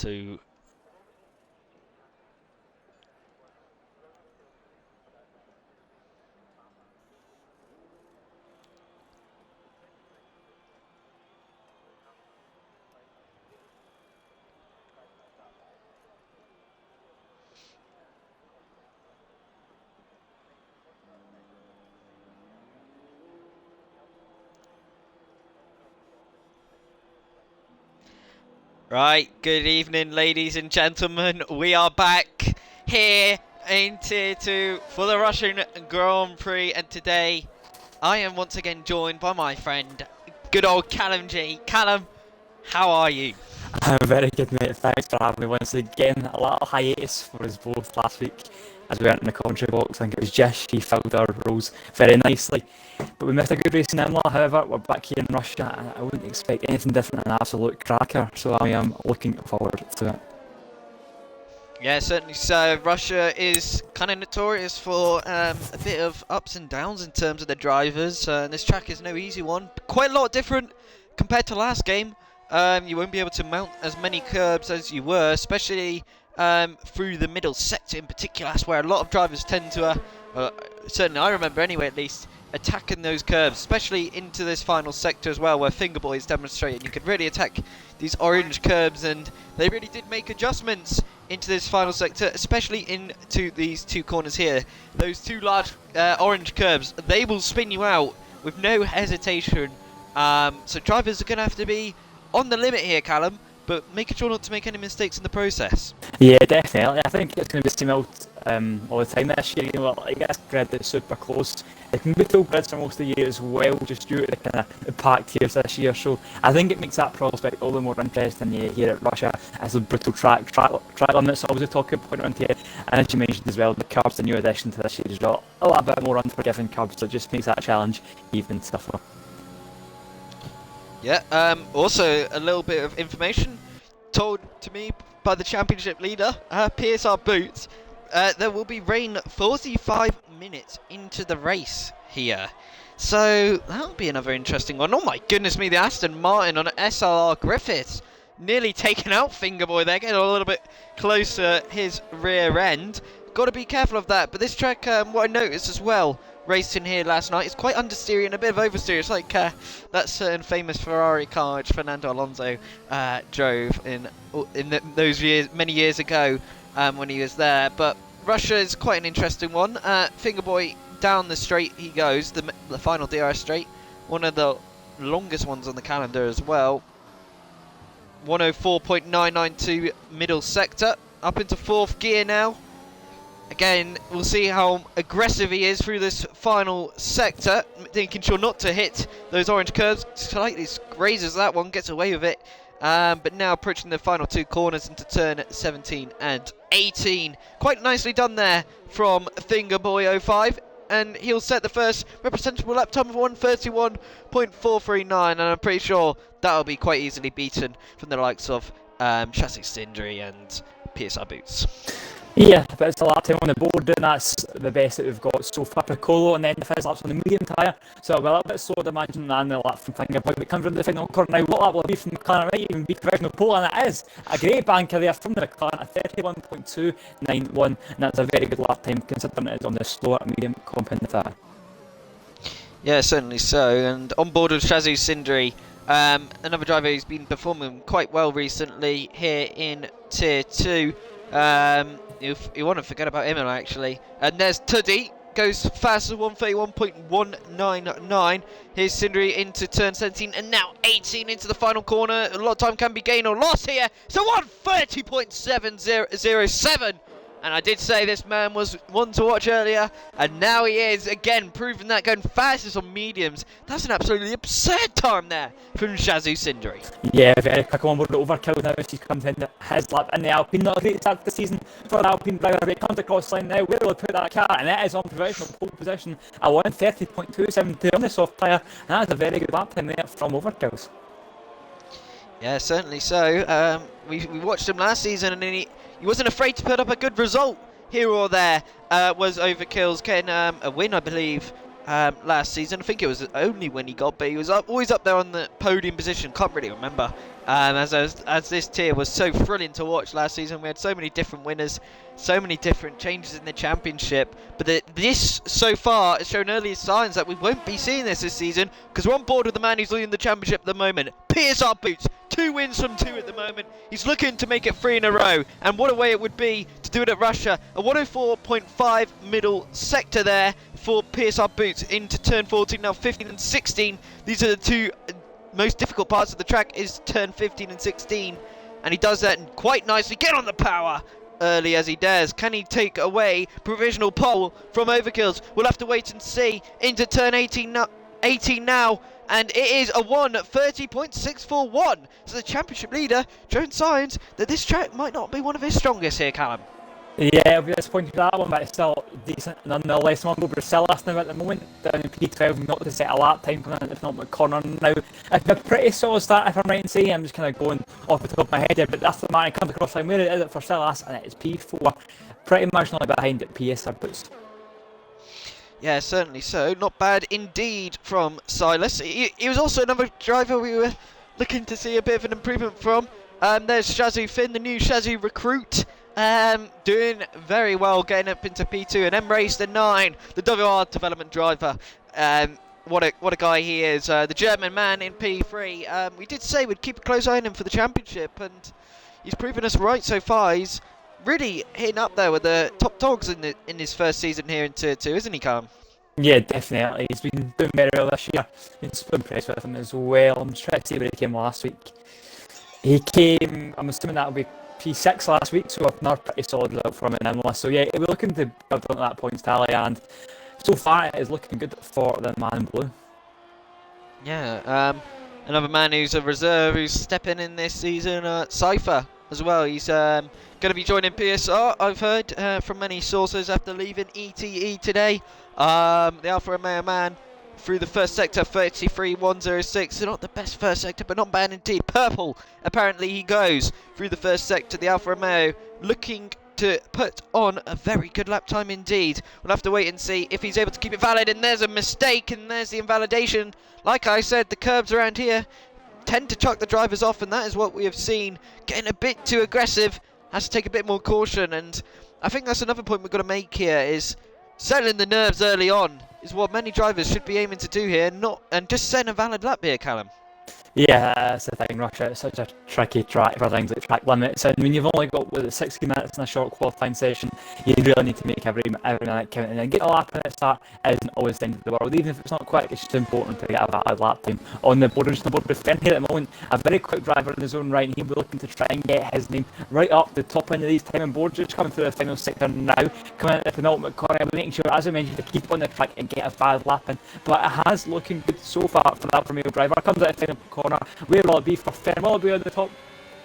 to Right, good evening, ladies and gentlemen. We are back here in Tier 2 for the Russian Grand Prix, and today I am once again joined by my friend, good old Callum G. Callum, how are you? I'm very good, mate. Thanks for having me once again. A little hiatus for us both last week as we weren't in the commentary box. I think it was Jess. She filled our roles very nicely. But we missed a good race in Imola. However, we're back here in Russia and I wouldn't expect anything different than an absolute cracker. So I am looking forward to it. Yeah, certainly so. Russia is kind of notorious for a bit of ups and downs in terms of the drivers. And this track is no easy one. Quite a lot different compared to last game. You won't be able to mount as many curbs as you were, especially through the middle sector in particular. That's where a lot of drivers tend to, certainly I remember anyway at least, attacking those curves, especially into this final sector as well, where Fingerboy is demonstrating you could really attack these orange curbs, and they really did make adjustments into this final sector, especially into these two corners here. Those two large orange curbs, they will spin you out with no hesitation. So drivers are going to have to be on the limit here, Callum, but making sure not to make any mistakes in the process. Yeah, definitely. I think it's going to be similar all the time this year. You know, I guess grid is super close. It can be full grids for most of the year as well, just due to the kind of packed years this year. So I think it makes that prospect all the more interesting here at Russia as a brutal track limits always a talking point around here. And as you mentioned as well, the curbs, the new addition to this year as well, a little bit more unforgiving curbs, so it just makes that challenge even tougher. Yeah, also a little bit of information told to me by the championship leader, PSR Boots. There will be rain 45 minutes into the race here. So that'll be another interesting one. Oh my goodness me, the Aston Martin on an SLR Griffiths. Nearly taken out Fingerboy there, getting a little bit closer his rear end. Got to be careful of that. But this track, what I noticed as well, racing here last night, is quite understeery and a bit of oversteer. It's like that certain famous Ferrari car which Fernando Alonso drove in those years, many years ago when he was there. But Russia is quite an interesting one. Fingerboy down the straight he goes, the final DRS straight, one of the longest ones on the calendar as well. 104.992 middle sector, up into fourth gear now. Again, we'll see how aggressive he is through this final sector, making sure not to hit those orange curves. Slightly grazes that one, gets away with it. But now approaching the final two corners into turn 17 and 18. Quite nicely done there from Fingerboy05. And he'll set the first representable lap time of 131.439. And I'm pretty sure that'll be quite easily beaten from the likes of Chassis Cindry and PSR Boots. Yeah, but it's the lap time on the board, and that's the best that we've got so far. Piccolo, and then the first lap's on the medium tyre, so we're a little bit slower to imagine than the lap from Fingerboy. But comes from the final corner now, what lap will it be from McLaren? Might even be provisional pole, and it is a great banker there from the McLaren at 31.291, and that's a very good lap time considering it is on the slower medium compound tyre. Yeah, certainly so. And on board with Chassis Cindry, another driver who's been performing quite well recently here in Tier 2. You want to forget about him actually. And there's Tuddy, goes fast as 131.199. Here's Cindry into turn 17 and now 18 into the final corner. A lot of time can be gained or lost here. So 130.707. And I did say this man was one to watch earlier, and now he is again proving that, going fastest on mediums. That's an absolutely absurd time there from Chassis Cindry. Yeah, very quick on board the overkill now as he comes in his lap in the Alpine. Not a great start to the season for the Alpine driver, but he comes across line now. Where will he put that car? And it is on provisional pole position at 130.272 on the soft tyre, and that is a very good lap time there from overkills. Yeah, certainly so. We watched him last season, and he wasn't afraid to put up a good result here or there. Was Overkill's getting a win, I believe, last season. I think it was the only win he got, but he was always up there on the podium position. Can't really remember As this tier was so thrilling to watch last season. We had so many different winners, so many different changes in the championship. But this so far has shown early signs that we won't be seeing this season, because we're on board with the man who's leading the championship at the moment, PSR Boots. 2 wins from 2 at the moment. He's looking to make it 3 in a row, and what a way it would be to do it at Russia. A 104.5 middle sector there for PSR Boots into turn 14, now 15 and 16. These are the two most difficult parts of the track, is turn 15 and 16, and he does that quite nicely. Get on the power early as he dares. Can he take away provisional pole from Overkills? We'll have to wait and see. Into turn 18 now, and it is a 1:30.641. So the championship leader showing signs that this track might not be one of his strongest here, Callum. Yeah, I'll be disappointed with that one, but it's still decent nonetheless. Mongo Brucelas now at the moment, down in P12, not to set a lap time coming in the penultimate corner now. It's a pretty solid start, if I'm right in saying. I'm just kind of going off the top of my head here, but that's the man who comes across line. Where is it for Silas? And it is P4, pretty much not behind it, PSR Boots. Yeah, certainly so. Not bad indeed from Silas. He was also another driver we were looking to see a bit of an improvement from. There's Shazoo Finn, the new Shazoo recruit. Doing very well, getting up into P2, and Embrace the 9, the WOR development driver. What a guy he is, the German man in P3. We did say we'd keep a close eye on him for the championship, and he's proven us right so far. He's really hitting up there with the top dogs in his first season here in Tier 2, isn't he, Callum? Yeah, definitely. He's been doing very well this year. It's been impressed with him as well. I'm just trying to see where he came last week. He came, I'm assuming that'll be P6 last week, so another pretty solid result from an analyst. So yeah, we're looking to build on that points tally, and so far it is looking good for the man in blue. Yeah, another man who's a reserve who's stepping in this season, Cypher as well. He's going to be joining PSR, I've heard from many sources, after leaving ETE today. The Alfa Romeo man through the first sector, 33.106. So not the best first sector, but not bad indeed. Purple, apparently he goes through the first sector. The Alfa Romeo looking to put on a very good lap time indeed. We'll have to wait and see if he's able to keep it valid. And there's a mistake, and there's the invalidation. Like I said, the curbs around here tend to chuck the drivers off, and that is what we have seen. Getting a bit too aggressive, has to take a bit more caution. And I think that's another point we've got to make here, is settling the nerves early on is what many drivers should be aiming to do here, and just setting a valid lap here, Callum. Yeah, that's the thing. Russia is such a tricky track for things like track limits, and when you've only got 60 minutes in a short qualifying session, you really need to make every minute count, and then get a lap in at start isn't always the end of the world. Even if it's not quick, it's just important to get a valid lap time on the board. Just on the board with Finn here at the moment, a very quick driver in his own right, and he'll be looking to try and get his name right up the top end of these timing boards. Just coming through the final sector now, coming into the penultimate corner, making sure, as I mentioned, to keep on the track and get a valid lap in. But it has looking good so far for the Alfa Romeo driver. Comes out the final corner. Where will it be for Finn? Will it be on the top?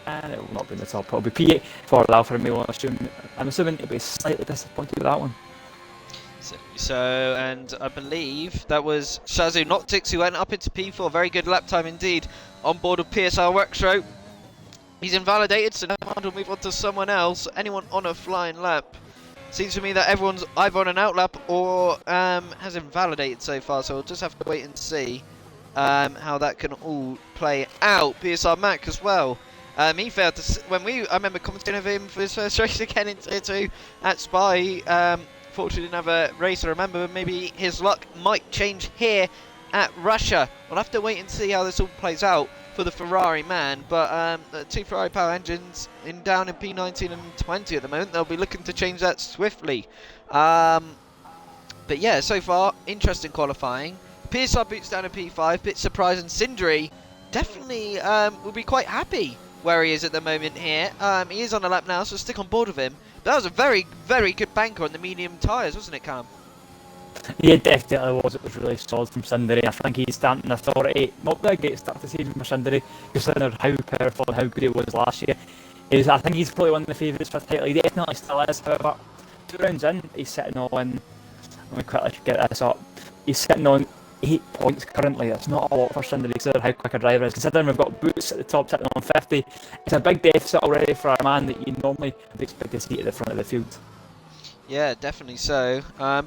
And it will not be on the top. It will be P8 for the Alfa Romeo. I'm assuming it'll be slightly disappointed with that one. So, and I believe that was Shazoo Noctix who went up into P4. Very good lap time indeed on board of PSR Workstro. He's invalidated, so now we'll move on to someone else. Anyone on a flying lap? Seems to me that everyone's either on an outlap or has invalidated so far, so we'll just have to wait and see how that can all play out. PSR Mac as well. He failed to I remember commenting of him for his first race again in Tier 2 at Spa. Fortunately didn't have a race, I remember, but maybe his luck might change here at Russia. We'll have to wait and see how this all plays out for the Ferrari man, but two Ferrari power engines down in P19 and 20 at the moment. They'll be looking to change that swiftly. But yeah, so far, interesting qualifying. PSR Boots down in P5, bit surprising. Cindry definitely will be quite happy where he is at the moment here. He is on a lap now, so stick on board with him. But that was a very, very good banker on the medium tyres, wasn't it, Cam? Yeah, definitely was. It was really solid from Cindry. I think he's standing authority. Not that great start to the season for Cindry, considering how powerful and how good he was last year. I think he's probably one of the favourites for the title. He definitely still is, however. 2 rounds in, he's sitting on, let me quickly get this up, he's sitting on 8 points currently. That's not a lot for Cindry, considering how quick a driver is. Considering we've got Boots at the top sitting on 50, it's a big deficit already for a man that you normally would expect to see at the front of the field. Yeah, definitely so.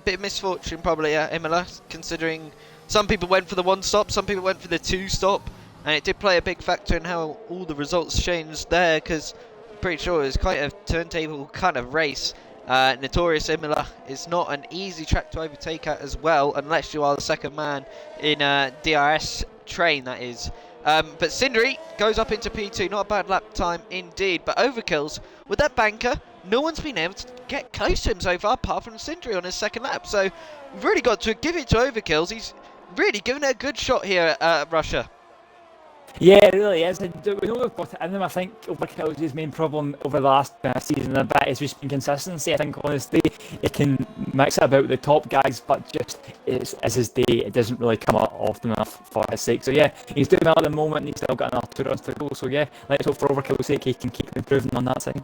Bit of misfortune probably at Imola, considering some people went for the 1 stop, some people went for the 2 stop. and it did play a big factor in how all the results changed there, because I'm pretty sure it was quite a turntable kind of race. Notorious Imola is not an easy track to overtake at as well, unless you are the second man in DRS train, that is. But Cindery goes up into P2, not a bad lap time indeed, but Overkills, with that banker, no one's been able to get close to him so far, apart from Cindery on his second lap, so we've really got to give it to Overkills. He's really given it a good shot here at Russia. Yeah, it really is. And we know we've got it in them. I think Overkill's main problem over the last season and a bit is just been consistency. I think, honestly, he can mix it about the top guys, but just as his day, it doesn't really come out often enough for his sake. So, yeah, he's doing well at the moment, and he's still got another 2 runs to go. So, yeah, let's hope for Overkill's sake he can keep improving on that side.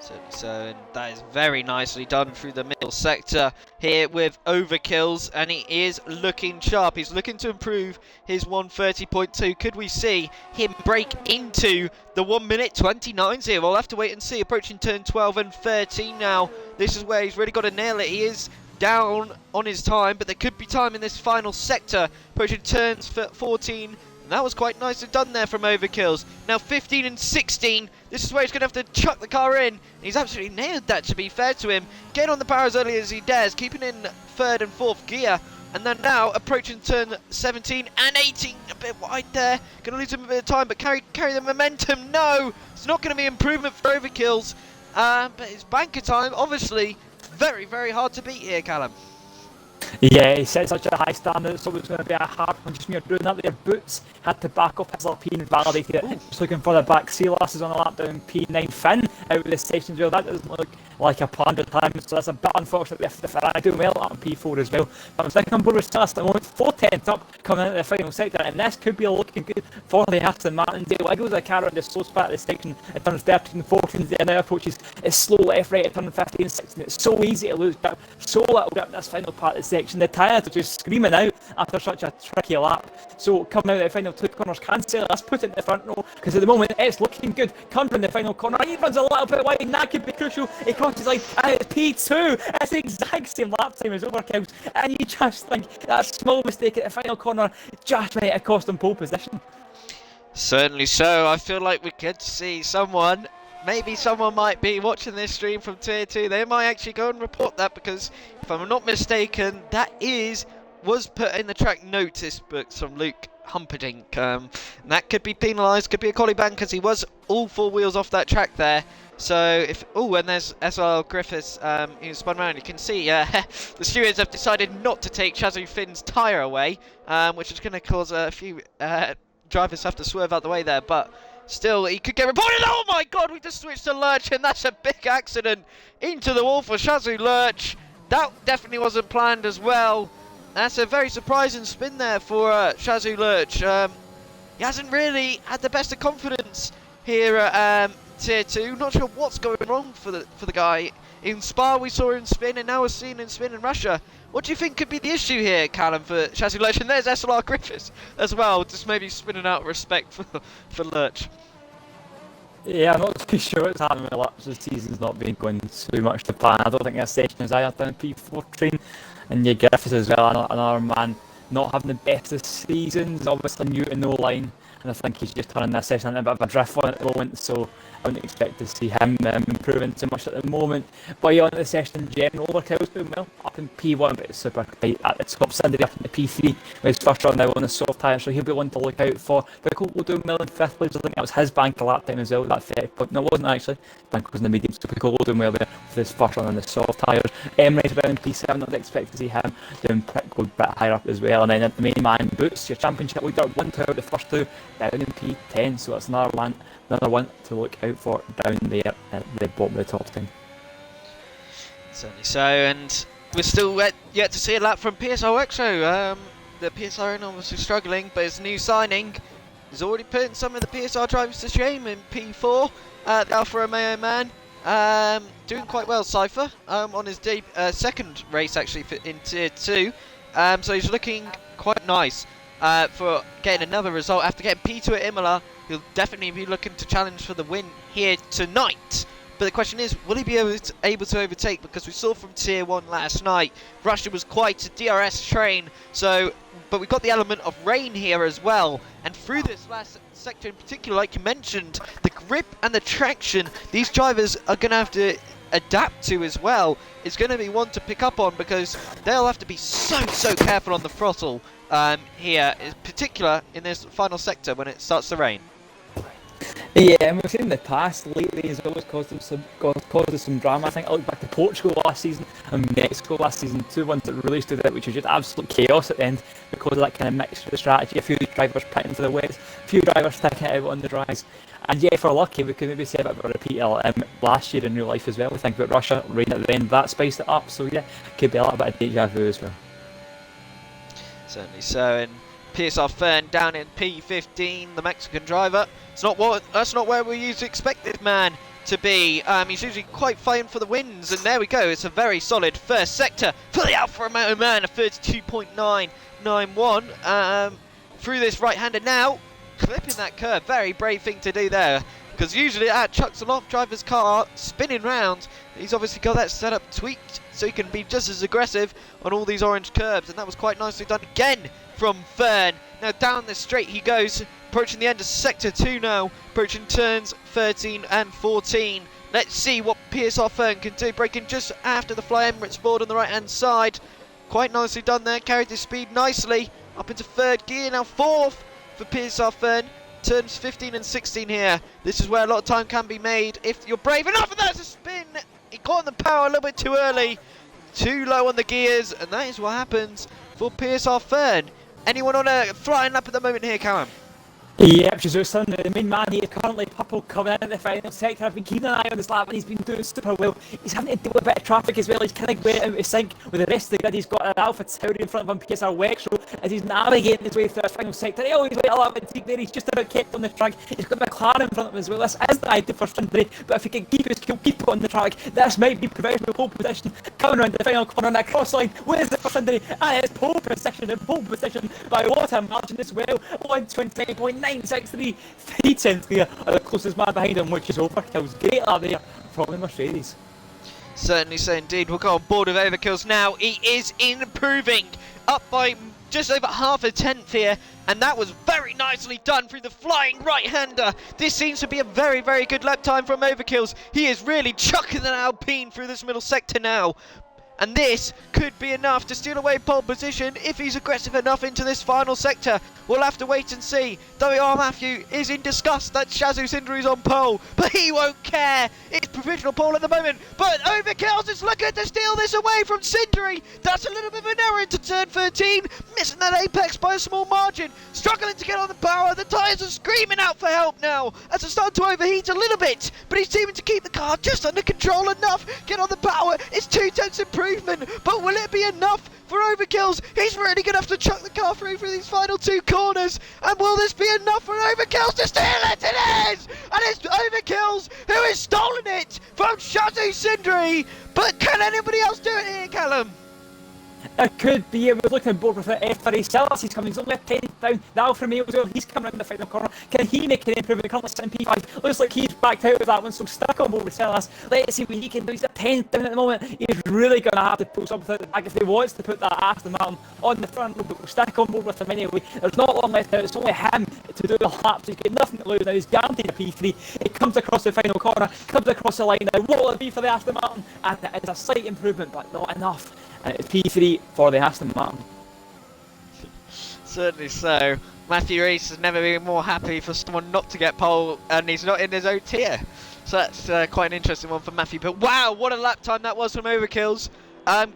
Certainly so, and that is very nicely done through the middle sector here with Overkills, and he is looking sharp. He's looking to improve his 1:30.2. Could we see him break into the 1 minute 29s here? We'll have to wait and see. Approaching turn 12 and 13 now. This is where he's really got to nail it. He is down on his time, but there could be time in this final sector. Approaching turns 14. That was quite nicely done there from Overkills. Now 15 and 16. This is where he's going to have to chuck the car in. He's absolutely nailed that, to be fair to him. Getting on the power as early as he dares, keeping in 3rd and 4th gear. And then now approaching turn 17 and 18. A bit wide there. Going to lose him a bit of time, but carry the momentum. No! It's not going to be improvement for Overkills. But it's banker time, obviously. Very, very hard to beat here, Callum. Yeah, he set such a high standard, so it was going to be a hard one. Just when you're doing that, their boots had to back up his Alpine, validated it. Just looking for the back sea lasses on the lap down P9 Finn out of the station as well. That doesn't look like a planned time, so that's a bit unfortunate if the Ferrari doing well on P4 as well. But I'm thinking on board with Stillas at the moment, 4/10 up coming into the final sector, and this could be looking good for the Aston Martin. Dale Eagles a car on the slow spot of the section at turns 13 14, and now approaches is slow left right at turn 15 16. It's so easy to lose grip, so little grip in this final part of the section. The tyres are just screaming out after such a tricky lap. So coming out of the final 2 corners, cancel. Let's put it in the front row, because at the moment it's looking good. Comes in the final corner, he runs a little bit wide, and that could be crucial. He crosses like it's P2. It's the exact same lap time as Overkills, and you just think that small mistake at the final corner just might have cost him pole position. Certainly so. I feel like we could see someone. Maybe someone might be watching this stream from Tier 2. They might actually go and report that, because if I'm not mistaken, that was put in the track notice books from Luke Humperdinck. And that could be penalised, could be a collie ban, because he was all 4 wheels off that track there. So if and there's SL Griffiths, he spun around. You can see the stewards have decided not to take Shazoo Finn's tyre away, which is going to cause a few drivers have to swerve out the way there, but still, he could get reported. Oh my god, we just switched to Lurch, and that's a big accident into the wall for Shazoo Lurch. That definitely wasn't planned as well. That's a very surprising spin there for Shazoo Lurch. He hasn't really had the best of confidence here at Tier 2. Not sure what's going wrong for the guy. In Spa we saw him spin, and now we're seeing him spin in Russia. What do you think could be the issue here, Callum, for Shazoo Lurch? And there's SLR Griffiths as well, just maybe spinning out of respect for Lurch. Yeah, I'm not too sure what's happening with the laps. The season's not been going too much to plan. I don't think this session is either down P4 train. And you Griffiths as well, another man not having the best of seasons, obviously new to no line. And I think he's just turning this session into a bit of a drift one at the moment, so I wouldn't expect to see him improving too much at the moment. But yeah, on the session in general, Overkill's doing well, up in P1, but it's super tight at the top. Cindery up in the P3, with his first run now on the soft tyre, so he'll be one to look out for. But Piccolo doing well in 5th place. I think that was his banker lap time as well, that 30 point. No, it wasn't actually. Banker was in the medium, so Piccolo doing well there with his first run on the soft tyres. Emirates around in P7, I'd expect to see him doing pretty good, bit higher up as well. And then at the main man Boots, your championship leader, 1 2 out the first 2, down in P10, so that's another one to look out for down there at the bottom of the top 10. Certainly so, and we're still yet to see a lap from PSR Exo. The PSR owner obviously struggling, but his new signing is already putting some of the PSR drivers to shame in P4. The Alfa Romeo man doing quite well, Cypher, on his second race actually in Tier 2. So he's looking quite nice for getting another result after getting P2 at Imola. He'll definitely be looking to challenge for the win here tonight. but the question is, will he be able to overtake? Because we saw from Tier 1 last night, Russia was quite a DRS train, so, but we've got the element of rain here as well, and through this last sector in particular, like you mentioned, the grip and the traction, these drivers are going to have to adapt to as well. It's going to be one to pick up on, because they'll have to be so careful on the throttle here, in particular in this final sector when it starts to rain. Yeah, and we've seen in the past lately as well, it's caused us some drama. I think I look back to Portugal last season and Mexico last season, two ones that really stood out, which was just absolute chaos at the end because of that kind of mixture of strategy. A few drivers pitting to the wets, a few drivers sticking it out on the dries. And yeah, if we're lucky, we could maybe see a bit of a repeat last year in real life as well. We think about Russia, rain at the end, that spiced it up. So yeah, could be a little bit of deja vu as well. Certainly so. And PSR Fern down in P15, the Mexican driver. That's not where we usually expect this man to be. He's usually quite fighting for the wins, and there we go. It's a very solid first sector for the Alfa Romeo man, a 32.991 through this right-hander now, clipping that curve. Very brave thing to do there, because usually that chucks a lot of driver's car spinning round. He's obviously got that setup tweaked so he can be just as aggressive on all these orange curbs, and that was quite nicely done again from Fern. Now down the straight he goes, approaching the end of sector 2 now, approaching turns 13 and 14. Let's see what PSR Fern can do, braking just after the Fly Emirates board on the right hand side. Quite nicely done there, carried his speed nicely up into third gear, now fourth for PSR Fern. Turns 15 and 16 here. This is where a lot of time can be made if you're brave enough, and that's a spin. He caught on the power a little bit too early, too low on the gears, and that is what happens for PSR Fern. Anyone on a flying lap at the moment here, Callum? Yeah, Jesus, the main man here currently purple coming in at the final sector. I've been keeping an eye on this lap and he's been doing super well. He's having to deal with a bit of traffic as well. He's kind of way out of sync with the rest of the grid. He's got an Alpha Tauri in front of him, PSR Wexro, as he's navigating his way through his final sector. He always went a little bit deep there. He's just about kept on the track. He's got McLaren in front of him as well. This is the idea for Sunday, but if he can keep his cool, keep it on the track, this might be provisional pole position. Coming around the final corner on that cross line. Where's the first Sunday? And it's pole position by what a margin as well. 129.963. 3 tenths clear are the closest man behind him, which is Overkill's. Great lap there from the Mercedes. Certainly so indeed. We'll go on board of Overkills now. He is improving, up by just over half a tenth here, and that was very nicely done through the flying right-hander. This seems to be a very good lap time from Overkills. He is really chucking an Alpine through this middle sector now. And this could be enough to steal away pole position if he's aggressive enough into this final sector. We'll have to wait and see. WR Matthew is in disgust that Shazoo Cinder is on pole, but he won't care. It's provisional pole at the moment, but Overkills is looking to steal this away from Cindery. That's a little bit of an error into turn 13, missing that apex by a small margin. Struggling to get on the power. The tyres are screaming out for help now as it's starting to overheat a little bit, but he's seeming to keep the car just under control enough. Get on the power. It's 2 tenths improvement. But will it be enough for Overkills? He's really going to have to chuck the car through for these final 2 corners. And will this be enough for Overkills to steal it? It is! And it's Overkills who has stolen it from Shazoo Cindery. But can anybody else do it here, Callum? It could be. We're looking at board with F3 Silas. He's coming. He's only a 10 down. The Alfa Romeo as well. He's coming around the final corner. Can he make an improvement? Currently sitting P5. Looks like he's backed out of that one. So stuck on board with Silas. Let's see what he can do. He's a 10 down at the moment. He's really going to have to pull something out the bag if he wants to put that Aston Martin on the front row. But we'll stick on board with him anyway. There's not long left now. It's only him to do the lap. So he's got nothing to lose now. He's guaranteed a P3. It comes across the final corner. Comes across the line now. What will it be for the Aston Martin? And it is a slight improvement, but not enough. And it's P3 for the Aston Martin. Certainly so. Matthew Rees has never been more happy for someone not to get pole, and he's not in his own tier. So that's quite an interesting one for Matthew. But wow, what a lap time that was from Overkills.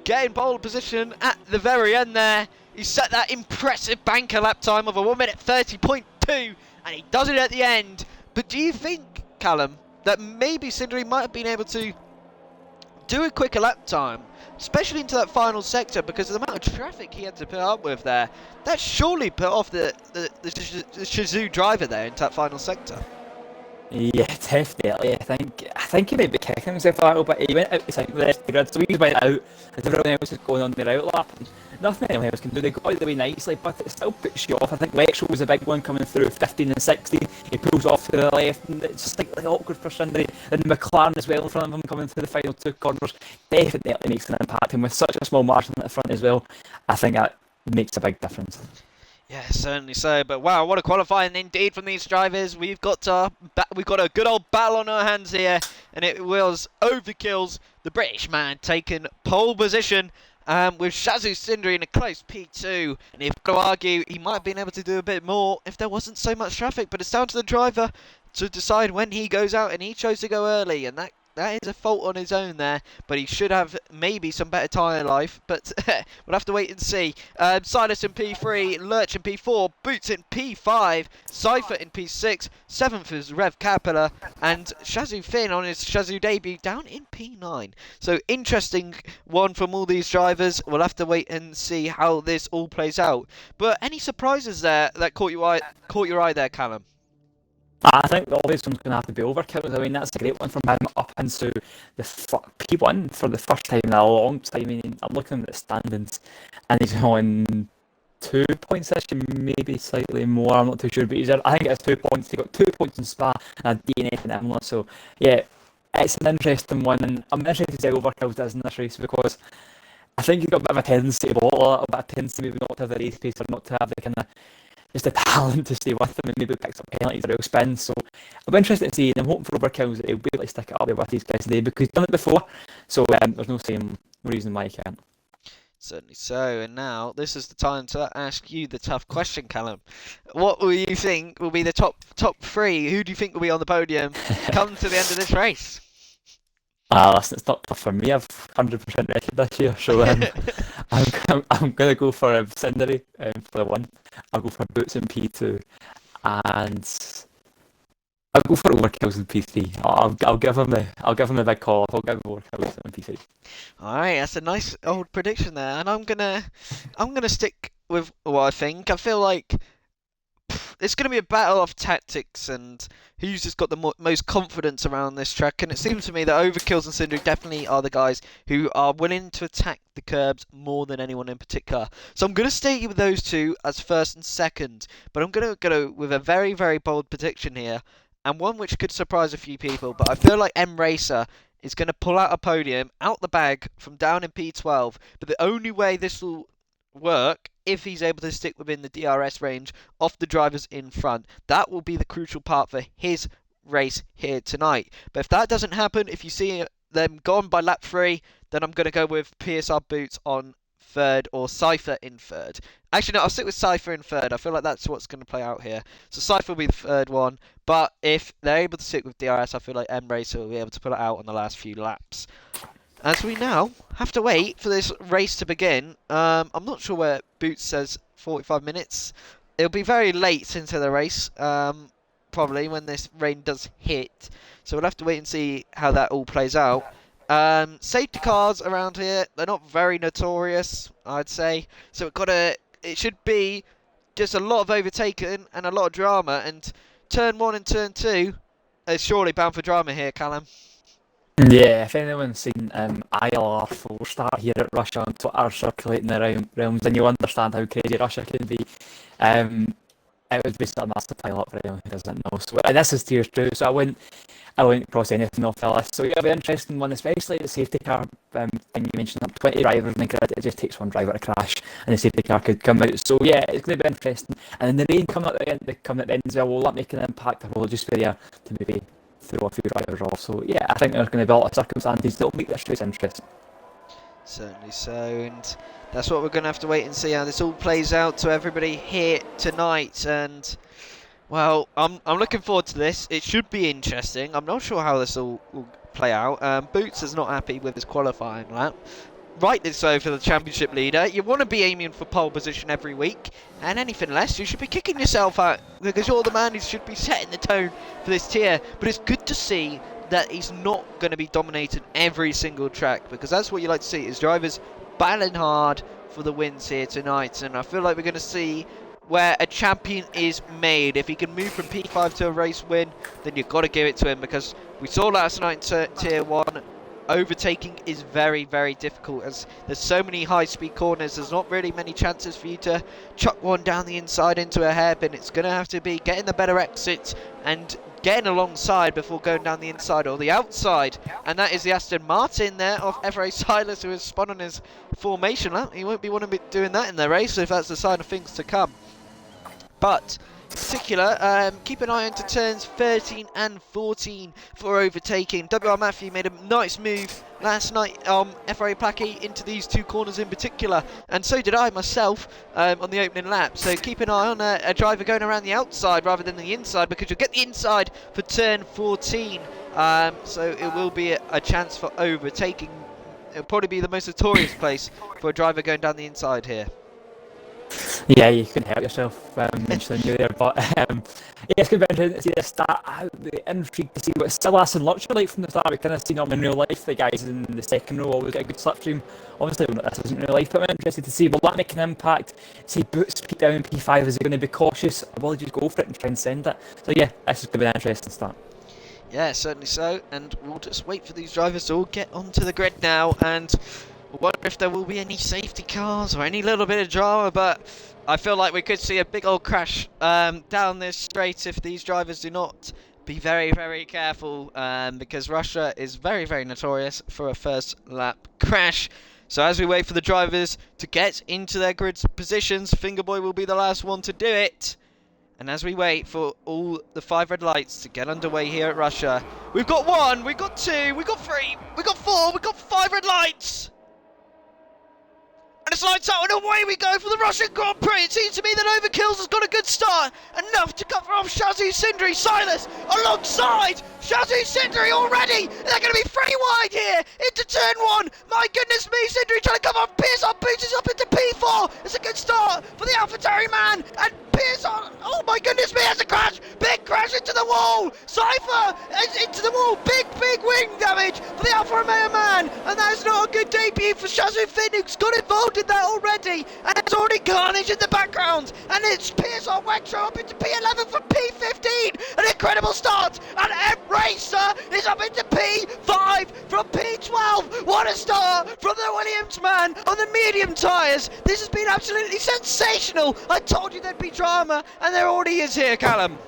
Getting pole position at the very end there. He set that impressive banker lap time of a 1:30.2, and he does it at the end. But do you think, Callum, that maybe Cindery might have been able to do a quicker lap time, especially into that final sector, because of the amount of traffic he had to put up with there? That surely put off the Shazoo driver there into that final sector. Yeah, definitely. I think he might be kicking himself a little bit. He went outside the rest of the grid, so he went out as everyone else was going on their outlap. And nothing anyone else can do. They got out of the way nicely, but it still puts you off. I think Lexo was a big one coming through 15 and 16. He pulls off to the left, and it's just like awkward for Sindri. And McLaren as well in front of him coming through the final two corners definitely makes an impact. And with such a small margin at the front as well, I think that makes a big difference. Yeah, certainly so. But wow, what a qualifying indeed from these drivers. We've got a good old battle on our hands here, and it was Overkill's the British man taking pole position. With Shazzu Sindri in a close P2, and if to argue, he might have been able to do a bit more if there wasn't so much traffic. But it's down to the driver to decide when he goes out, and he chose to go early, and that is a fault on his own there, but he should have maybe some better tyre life, but we'll have to wait and see. Silas in P3, Lurch in P4, Boots in P5, Cypher in P6, 7th is Rev Capella, and Shazzu Finn on his Shazzu debut down in P9. So interesting one from all these drivers. We'll have to wait and see how this all plays out. But any surprises there that caught your eye there, Callum? I think the obvious one's going to have to be Overkill. I mean, that's a great one from him up into the P1 for the first time in a long time. I mean, I'm looking at the standings, and he's on 2 points this year, maybe slightly more. I'm not too sure, but I think it's 2 points. He got 2 points in Spa and a DNF in Imola. So yeah, it's an interesting one, and I'm interested to see how Overkill does in this race because I think he's got a bit of a tendency to bottle it, a bit of a tendency maybe not to have the race pace or not to have the kind of just the talent to stay with him and maybe picks up penalties or he'll spin. So I'm interested to see, and I'm hoping for Overkills that he'll be able to stick it up there with these guys today because he's done it before. So there's no same reason why he can't. Certainly so, and now this is the time to ask you the tough question, Callum. What will you think will be the top three? Who do you think will be on the podium come to the end of this race? Listen, it's not tough for me. I've 100% record this year, so I'm going to go for Cindery for the one. I'll go for Boots in P2, and I'll go for Overkills in P3. I'll give him the big call. I'll give him Overkills in P3. All right, that's a nice old prediction there, and I'm gonna stick with what I think. I feel like it's going to be a battle of tactics and who's just got the most confidence around this track. And it seems to me that Overkills and Sindri definitely are the guys who are willing to attack the curbs more than anyone in particular. So I'm going to stay with those two as first and second. But I'm going to go with a very, very bold prediction here. And one which could surprise a few people. But I feel like M Racer is going to pull out a podium out the bag from down in P12. But the only way this will work if he's able to stick within the DRS range of the drivers in front. That will be the crucial part for his race here tonight. But if that doesn't happen, if you see them gone by lap 3, then I'm going to go with PSR Boots on third or Cypher in third. Actually, no, I'll stick with Cypher in third. I feel like that's what's going to play out here. So Cypher will be the third one. But if they're able to stick with DRS, I feel like M Racer will be able to pull it out on the last few laps. As we now have to wait for this race to begin. I'm not sure where Boots says 45 minutes. It'll be very late into the race, probably when this rain does hit. So we'll have to wait and see how that all plays out. Safety cars around here, they're not very notorious, I'd say. So it should be just a lot of overtaking and a lot of drama. And turn 1 and turn 2 is surely bound for drama here, Callum. Yeah, if anyone's seen ILR 4 start here at Russia on Twitter circulating around realms, then you'll understand how crazy Russia can be. It was basically a massive pile-up for anyone who doesn't know. So, and this is tier 2, so I wouldn't cross anything off the list. So yeah, it'll be an interesting one, especially the safety car thing you mentioned, up 20 drivers in the grid, it just takes one driver to crash and the safety car could come out. So yeah, it's going to be interesting. And then the rain coming at the end as well, will that make an impact, or will it just be there to maybe throw a few drivers off? So yeah, I think there's going to be a lot of circumstances that will make this race interesting. Certainly so, and that's what we're going to have to wait and see how this all plays out to everybody here tonight. And well, I'm looking forward to this. It should be interesting. I'm not sure how this all will play out. Boots is not happy with his qualifying lap. Rightly so for the championship leader. You want to be aiming for pole position every week, and anything less, you should be kicking yourself out because you're the man who should be setting the tone for this tier. But it's good to see that he's not going to be dominating every single track, because that's what you like to see, is drivers battling hard for the wins here tonight. And I feel like we're going to see where a champion is made. If he can move from P5 to a race win, then you've got to give it to him, because we saw last night in Tier 1, overtaking is very, very difficult, as there's so many high-speed corners. There's not really many chances for you to chuck one down the inside into a hairpin. It's going to have to be getting the better exits and getting alongside before going down the inside or the outside. And that is the Aston Martin there of F.A. Silas, who has spun on his formation lap. He won't be wanting to be doing that in the race if that's the sign of things to come. But in particular, keep an eye on to turns 13 and 14 for overtaking. WR Matthew made a nice move last night, FRA Placky, into these two corners in particular, and so did I myself on the opening lap. So keep an eye on a driver going around the outside rather than the inside, because you'll get the inside for turn 14. So it will be a chance for overtaking. It'll probably be the most notorious place for a driver going down the inside here. Yeah, you couldn't help yourself mentioning you there, but yeah, it's going to be interesting to see the start. I'm intrigued to see what Silas and Lutcher like from the start. We've kind of seen them in real life. The guys in the second row always get a good slipstream. Obviously, this isn't real life, but I'm interested to see, will that make an impact? See Boots peak down in P5, is he going to be cautious, or will he just go for it and try and send it? So yeah, this is going to be an interesting start. Yeah, certainly so, and we'll just wait for these drivers to all get onto the grid now, and wonder if there will be any safety cars or any little bit of drama, but I feel like we could see a big old crash down this straight if these drivers do not be very, very careful, because Russia is very, very notorious for a first lap crash. So as we wait for the drivers to get into their grid positions, Fingerboy will be the last one to do it. And as we wait for all the 5 red lights to get underway here at Russia, we've got 1, we've got 2, we've got 3, we've got 4, we've got 5 red lights! And it's lights out, and away we go for the Russian Grand Prix. It seems to me that Overkills has got a good start, enough to cover off Shazzy Sindri. Silas alongside Shazzy Sindri already. They're going to be 3 wide here into turn 1. My goodness me, Sindri trying to come off Pierce on boots up into P4. It's a good start for the AlphaTauri man, and Pierce on, oh my goodness me, has a crash, big crash into the wall. Cypher is into the wall, big wing damage for the Alfa Romeo man, and that's not a good debut for Shazzy Finn, who's got involved in that already, and it's already carnage in the background, and it's Pierce on Wextra up into P11 from P15, an incredible start, and M Racer is up into P5 from P12. What a start from the Williams man on the medium tyres. This has been absolutely sensational. I told you there'd be drama, and there already is here, Callum.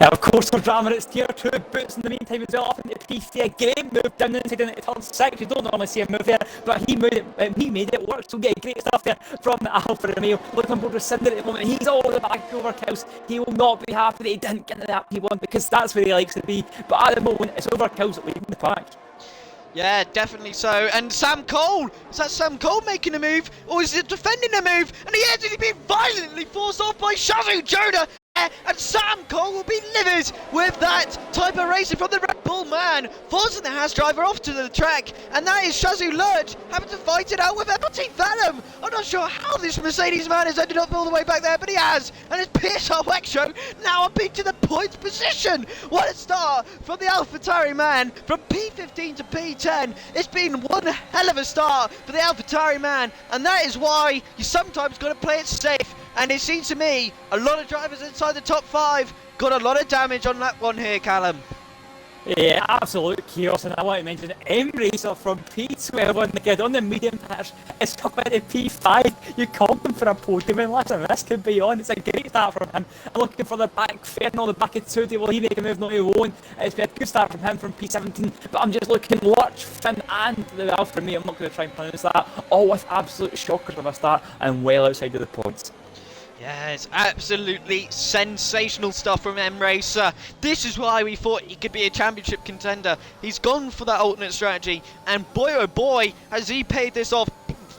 Of course, for drama, it's tier 2. Boots in the meantime as well, off into P3. A great move down the inside into turn 6. You don't normally see a move there, but he made it work. So yeah, great stuff there from the Alfa Romeo. Look on board with Cinder at the moment. He's all the back over Kills. He will not be happy that he didn't get into that P1, because that's where he likes to be. But at the moment, it's over Kills leading the pack. Yeah, definitely so. And Sam Cole, is that Sam Cole making a move, or is it defending a move? And he has been violently forced off by Shazoo Jonah. And Sam Cole will be livid with that type of racing from the Red Bull man, forcing the Haas driver off to the track, and that is Shazoo Lurch having to fight it out with Empty Venom. I'm not sure how this Mercedes man has ended up all the way back there, but he has, and it's Pierce Wextro now up into the points position. What a start from the AlphaTauri man, from P15 to P10. It's been one hell of a start for the AlphaTauri man, and that is why you sometimes got to play it safe. And it seems to me, a lot of drivers inside the top 5 got a lot of damage on that one here, Callum. Yeah, absolute chaos, and I want to mention M Racer from P12 on the grid on the medium patch. It's up into P5. You called him for a podium, and listen, this could be on. It's a great start from him. I'm looking for the back fair on the back of 2. Will he make a move? No, he won't. It's been a good start from him from P17, but I'm just looking Lurch, Finn, and the Alfa Romeo. I'm not going to try and pronounce that. All with absolute shockers of a start and well outside of the points. Yeah, it's absolutely sensational stuff from M Racer. This is why we thought he could be a championship contender. He's gone for that alternate strategy, and boy oh boy has he paid this off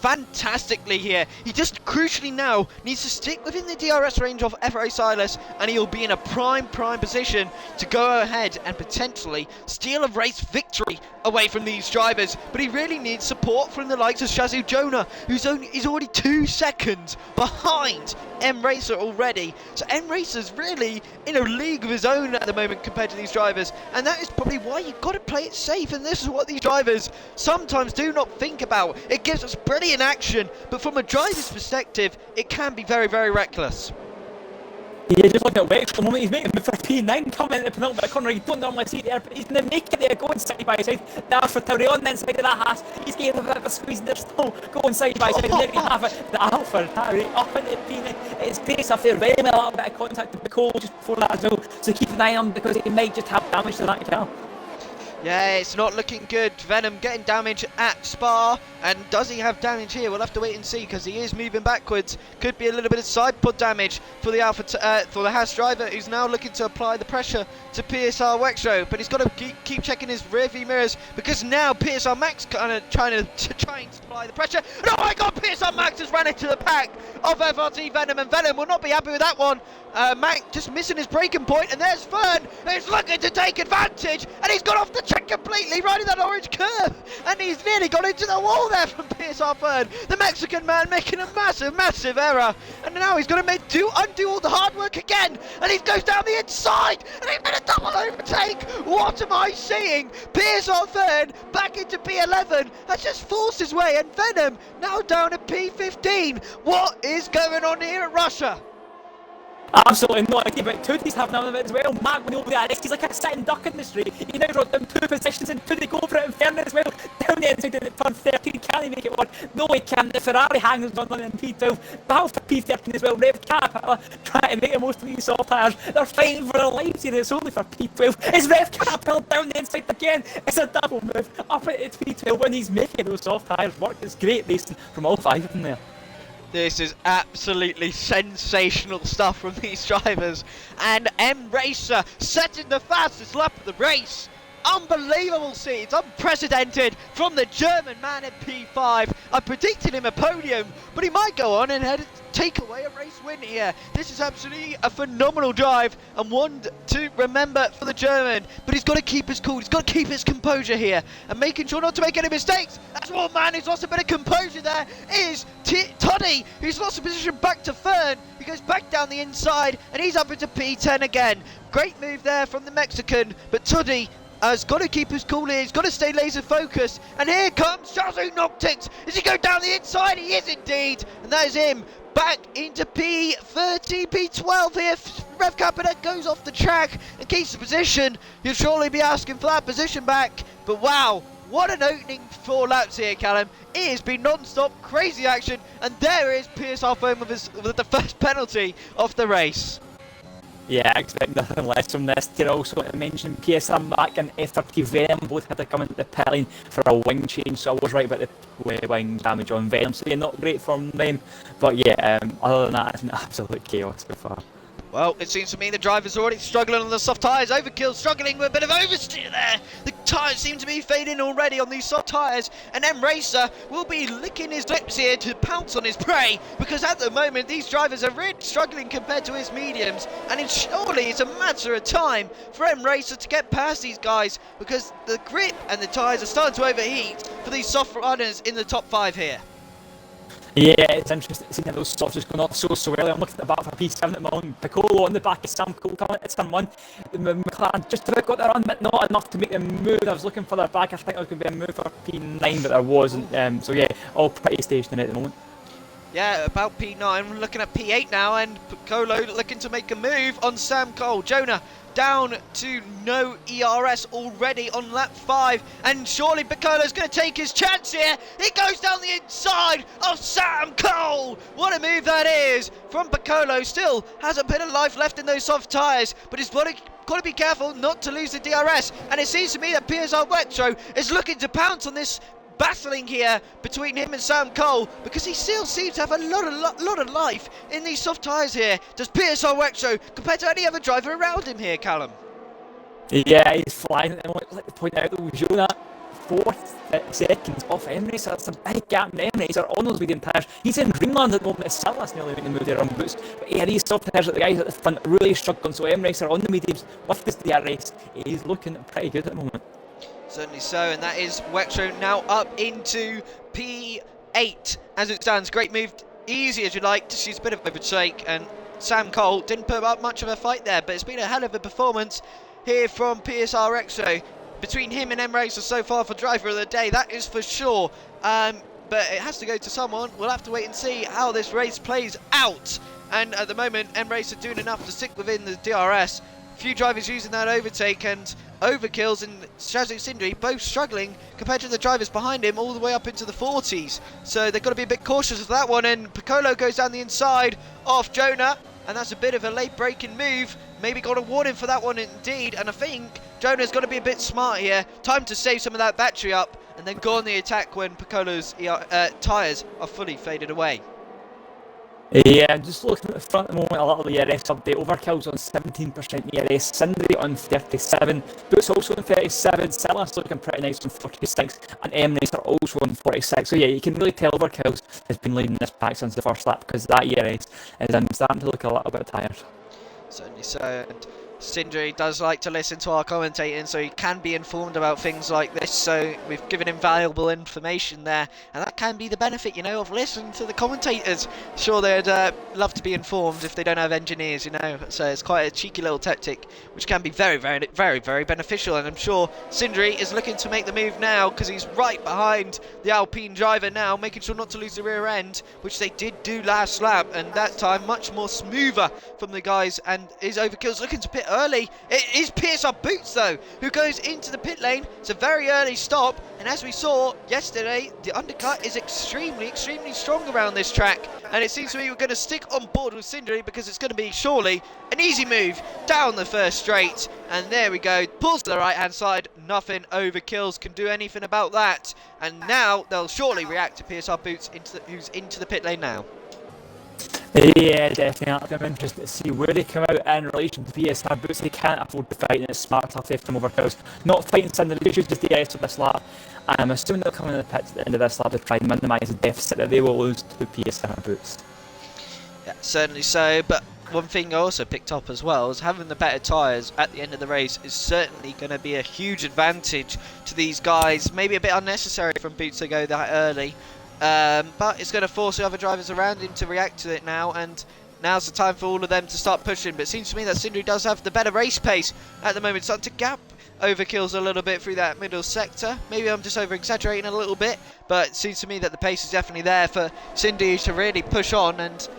fantastically here. He just crucially now needs to stick within the DRS range of FRA Silas, and he'll be in a prime position to go ahead and potentially steal a race victory away from these drivers. But he really needs support from the likes of Shazoo Jonah, who's already 2 seconds behind M Racer already. So M Racer's really in a league of his own at the moment compared to these drivers, and that is probably why you've got to play it safe, and this is what these drivers sometimes do not think about. It gives us brilliant action, but from a driver's perspective, it can be very, very reckless. Yeah, just looking at Wex for the moment, he's making the for P9 coming in the penultimate corner. You don't normally see it there, but he's going to make it there, going side by side. Now for Tauri on the inside of that Haas. He's getting a bit of a squeeze, they're still going side by side. And there you have it, the Alpha Tauri up into P9. It's pace off there, very well, a little bit of contact with Nicole just before that as well. So keep an eye on him because he might just have damage to that car. Yeah, it's not looking good. Venom getting damage at Spa, and does he have damage here? We'll have to wait and see because he is moving backwards. Could be a little bit of side pod damage for the for the Haas driver, who's now looking to apply the pressure to PSR Wexro, but he's got to keep checking his rear view mirrors because now PSR Max kind of trying to apply the pressure. And oh my God, PSR Max has ran into the pack of FRT Venom, and Venom will not be happy with that one. Mac just missing his braking point, and there's Fern who's looking to take advantage, and he's gone off the track completely, riding that orange curve, and he's nearly got into the wall there from PSR Fern. The Mexican man making a massive error, and now he's going to undo all the hard work again, and he goes down the inside, and he's going to double overtake. What am I seeing? PSR Fern back into P11 has just forced his way, and Venom now down at P15. What is going on here at Russia? Absolutely not. But Tootie's having none of it as well. Mac went over the arrest. He's like a sitting duck in the street. He now dropped down 2 positions and Tootie go for it in fairness as well. Down the inside of turn 13. Can he make it one? No, he can't. The Ferrari hangs on in P12. Battle for P13 as well. Rev Caterpillar trying to make the most of these soft tires. They're fighting for their lives here. It's only for P12. It's Rev Caterpillar down the inside again. It's a double move up at P12 when he's making those soft tires work. It's great racing from all 5 of them there. This is absolutely sensational stuff from these drivers, and M Racer setting the fastest lap of the race. Unbelievable scenes, unprecedented from the German man in P5. I predicted him a podium, but he might go on and take away a race win here. This is absolutely a phenomenal drive and one to remember for the German, but he's got to keep his cool, he's got to keep his composure here and making sure not to make any mistakes. That's one man who's lost a bit of composure there is Toddy, who's lost a position back to Fern. He goes back down the inside and he's up into P10 again. Great move there from the Mexican, but Toddy has got to keep his cool here, he's got to stay laser focused, and here comes Chazu Noctix. Does he go down the inside? He is indeed, and that is him back into P30, P12 here. Rev Capita goes off the track and keeps the position. You'll surely be asking for that position back, but wow, what an opening 4 laps here, Callum. It has been non-stop crazy action, and there is PSR Foam with the first penalty of the race. Yeah, I expect nothing less from this. Here also to mention PSR Mac and FRT Venom both had to come into the pit lane for a wing change, so I was right about the wing damage on Venom, so yeah, not great from them, but yeah, other than that, it's an absolute chaos so far. Well, it seems to me the driver's already struggling on the soft tyres. Overkill struggling with a bit of oversteer there. The tyres seem to be fading already on these soft tyres. And M Racer will be licking his lips here to pounce on his prey. Because at the moment, these drivers are really struggling compared to his mediums. And surely it's a matter of time for M Racer to get past these guys. Because the grip and the tyres are starting to overheat for these soft runners in the top 5 here. Yeah, it's interesting seeing those softs just going off so early. I'm looking at the back for P7 at the moment. Piccolo on the back of Sam Cole coming at turn 1. The McLaren just about got their run, but not enough to make them move. I was looking for their back. I think there was going to be a move for P9, but there wasn't. So yeah, all pretty stationary at the moment. Yeah, about P9. We're looking at P8 now, and Piccolo looking to make a move on Sam Cole. Jonah down to no ERS already on lap 5, and surely Piccolo's going to take his chance here. He goes down the inside of Sam Cole. What a move that is from Piccolo. Still has a bit of life left in those soft tyres, but he's got to be careful not to lose the DRS, and it seems to me that PSR Wetro is looking to pounce on this battling here between him and Sam Cole, because he still seems to have a lot of life in these soft tyres here. Does PSR Wexo compared to any other driver around him here, Callum? Yeah, he's flying. And I'd like to point out that Jonah 4 seconds off Emirates, so that's a big gap in Emirates are on those medium tyres. He's in Greenland at the moment, Silas nearly making the move there on boots, but yeah, these soft tyres at the guys at the front really struggling, so Emirates are on the mediums with this DRS. He's looking pretty good at the moment. Certainly so, and that is Wexro now up into P8 as it stands. Great move, easy as you like, just use a bit of overtake, and Sam Cole didn't put up much of a fight there, but it's been a hell of a performance here from PSR Wexro. Between him and M Racer so far for driver of the day, that is for sure. But it has to go to someone. We'll have to wait and see how this race plays out. and at the moment M-Race are doing enough to stick within the DRS. Few drivers using that overtake and overkills, and Shazzy Sindri both struggling compared to the drivers behind him all the way up into the 40s. So they've got to be a bit cautious of that one, and Piccolo goes down the inside off Jonah, and that's a bit of a late braking move. Maybe got a warning for that one indeed, and I think Jonah's got to be a bit smart here. Time to save some of that battery up and then go on the attack when Piccolo's tyres are fully faded away. Yeah, just looking at the front at the moment, a little ERS update. Overkill's on 17% ERS, Sindri on 37, Boots also on 37, Silas looking pretty nice on 46, and M-Race are also on 46. So yeah, you can really tell Overkills has been leading this pack since the first lap, because that ERS is starting to look a little bit tired. Certainly so, and Sindri does like to listen to our commentating, so he can be informed about things like this, so we've given him valuable information there, and that can be the benefit, you know, of listening to the commentators. Sure, they'd love to be informed if they don't have engineers, you know, so it's quite a cheeky little tactic, which can be very, very, very, very beneficial, and I'm sure Sindri is looking to make the move now, because he's right behind the Alpine driver now, making sure not to lose the rear end, which they did do last lap, and that time much more smoother from the guys, and his overkill's looking to pit early. It is PSR Boots though who goes into the pit lane. It's a very early stop, and as we saw yesterday, the undercut is extremely strong around this track, and it seems to me we're going to stick on board with Sindri because it's going to be surely an easy move down the first straight, and there we go, pulls to the right hand side. Nothing Overkills can do anything about that, and now they'll surely react to PSR Boots who's into the pit lane now. Yeah, definitely. I'm interested to see where they come out in relation to PSR Boots. They can't afford to fight, and it's smart to have faith from Overkills. Not fighting Sindri, they should just DRS of this lap. And I'm assuming they'll come in the pits at the end of this lap to try and minimise the deficit that they will lose to PSR Boots. Yeah, certainly so, but one thing I also picked up as well is having the better tyres at the end of the race is certainly going to be a huge advantage to these guys. Maybe a bit unnecessary from Boots to go that early. But it's going to force the other drivers around him to react to it now, and now's the time for all of them to start pushing. But it seems to me that Sindri does have the better race pace at the moment, starting to gap Overkills a little bit through that middle sector. Maybe I'm just over exaggerating a little bit, but it seems to me that the pace is definitely there for Sindri to really push on, and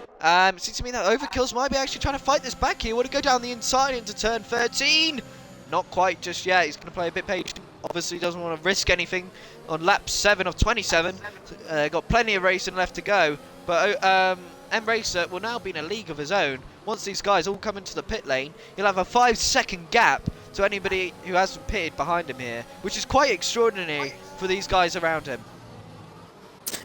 it seems to me that Overkills might be actually trying to fight this back here. Want to go down the inside into turn 13? Not quite just yet. He's going to play a bit patient. Obviously doesn't want to risk anything on lap 7 of 27. Got plenty of racing left to go, but M-Racer will now be in a league of his own. Once these guys all come into the pit lane, he'll have a 5-second gap to anybody who hasn't pitted behind him here, which is quite extraordinary for these guys around him.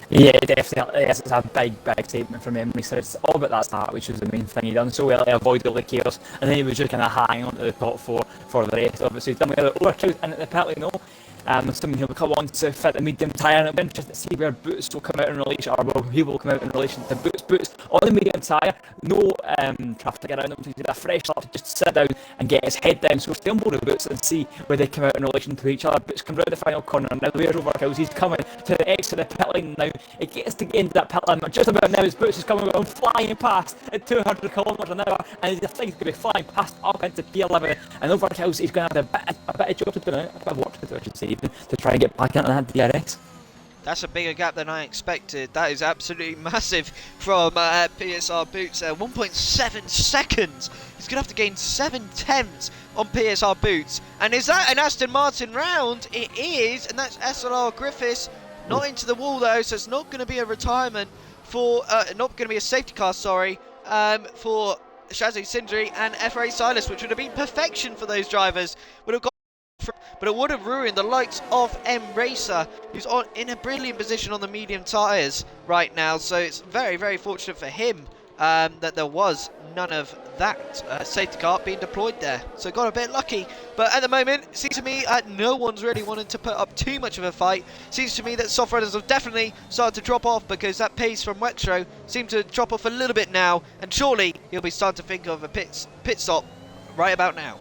Yeah, definitely. Yes, it's a big statement from M-Racer. So it's all about that start, which was the main thing. He done so well to avoid all the chaos, and then he was just kind of hanging on to the top four for the rest of it. So he's done well. Overkills in at the pit lane, no. Assuming he'll come on to fit the medium tyre, and it'll be interesting to see where Boots will come out in relation, or well, he will come out in relation to Boots. Boots on the medium tyre, no traffic around him, so he's got a fresh lap to just sit down and get his head down. So we'll stay on board with Boots and see where they come out in relation to each other. Boots comes round the final corner, and now where's Overkills? He's coming to the exit of the pit lane now. It gets to the end of that pit lane, but just about now as Boots is coming around, flying past at 200 kilometres an hour, and I think he's going to be flying past up into P11, and Overkills, he's going to have a bit of job to do now, a bit of work to do, I should say, even, to try and get back into that DRS. That's a bigger gap than I expected. That is absolutely massive from PSR Boots there. 1.7 seconds. He's going to have to gain 7/10 on PSR Boots. And is that an Aston Martin round? It is, and that's SLR Griffiths. Not into the wall though, so it's not going to be a retirement for, not going to be a safety car, sorry, for Shazzy Sindri and FRA Silas, which would have been perfection for those drivers. Would have got, but it would have ruined the likes of M-Racer, who's in a brilliant position on the medium tyres right now. So it's very, very fortunate for him that there was none of that safety car being deployed there. So got a bit lucky. But at the moment, it seems to me no one's really wanting to put up too much of a fight. Seems to me that soft runners have definitely started to drop off, because that pace from Wexro seemed to drop off a little bit now. And surely he'll be starting to think of a pit stop right about now.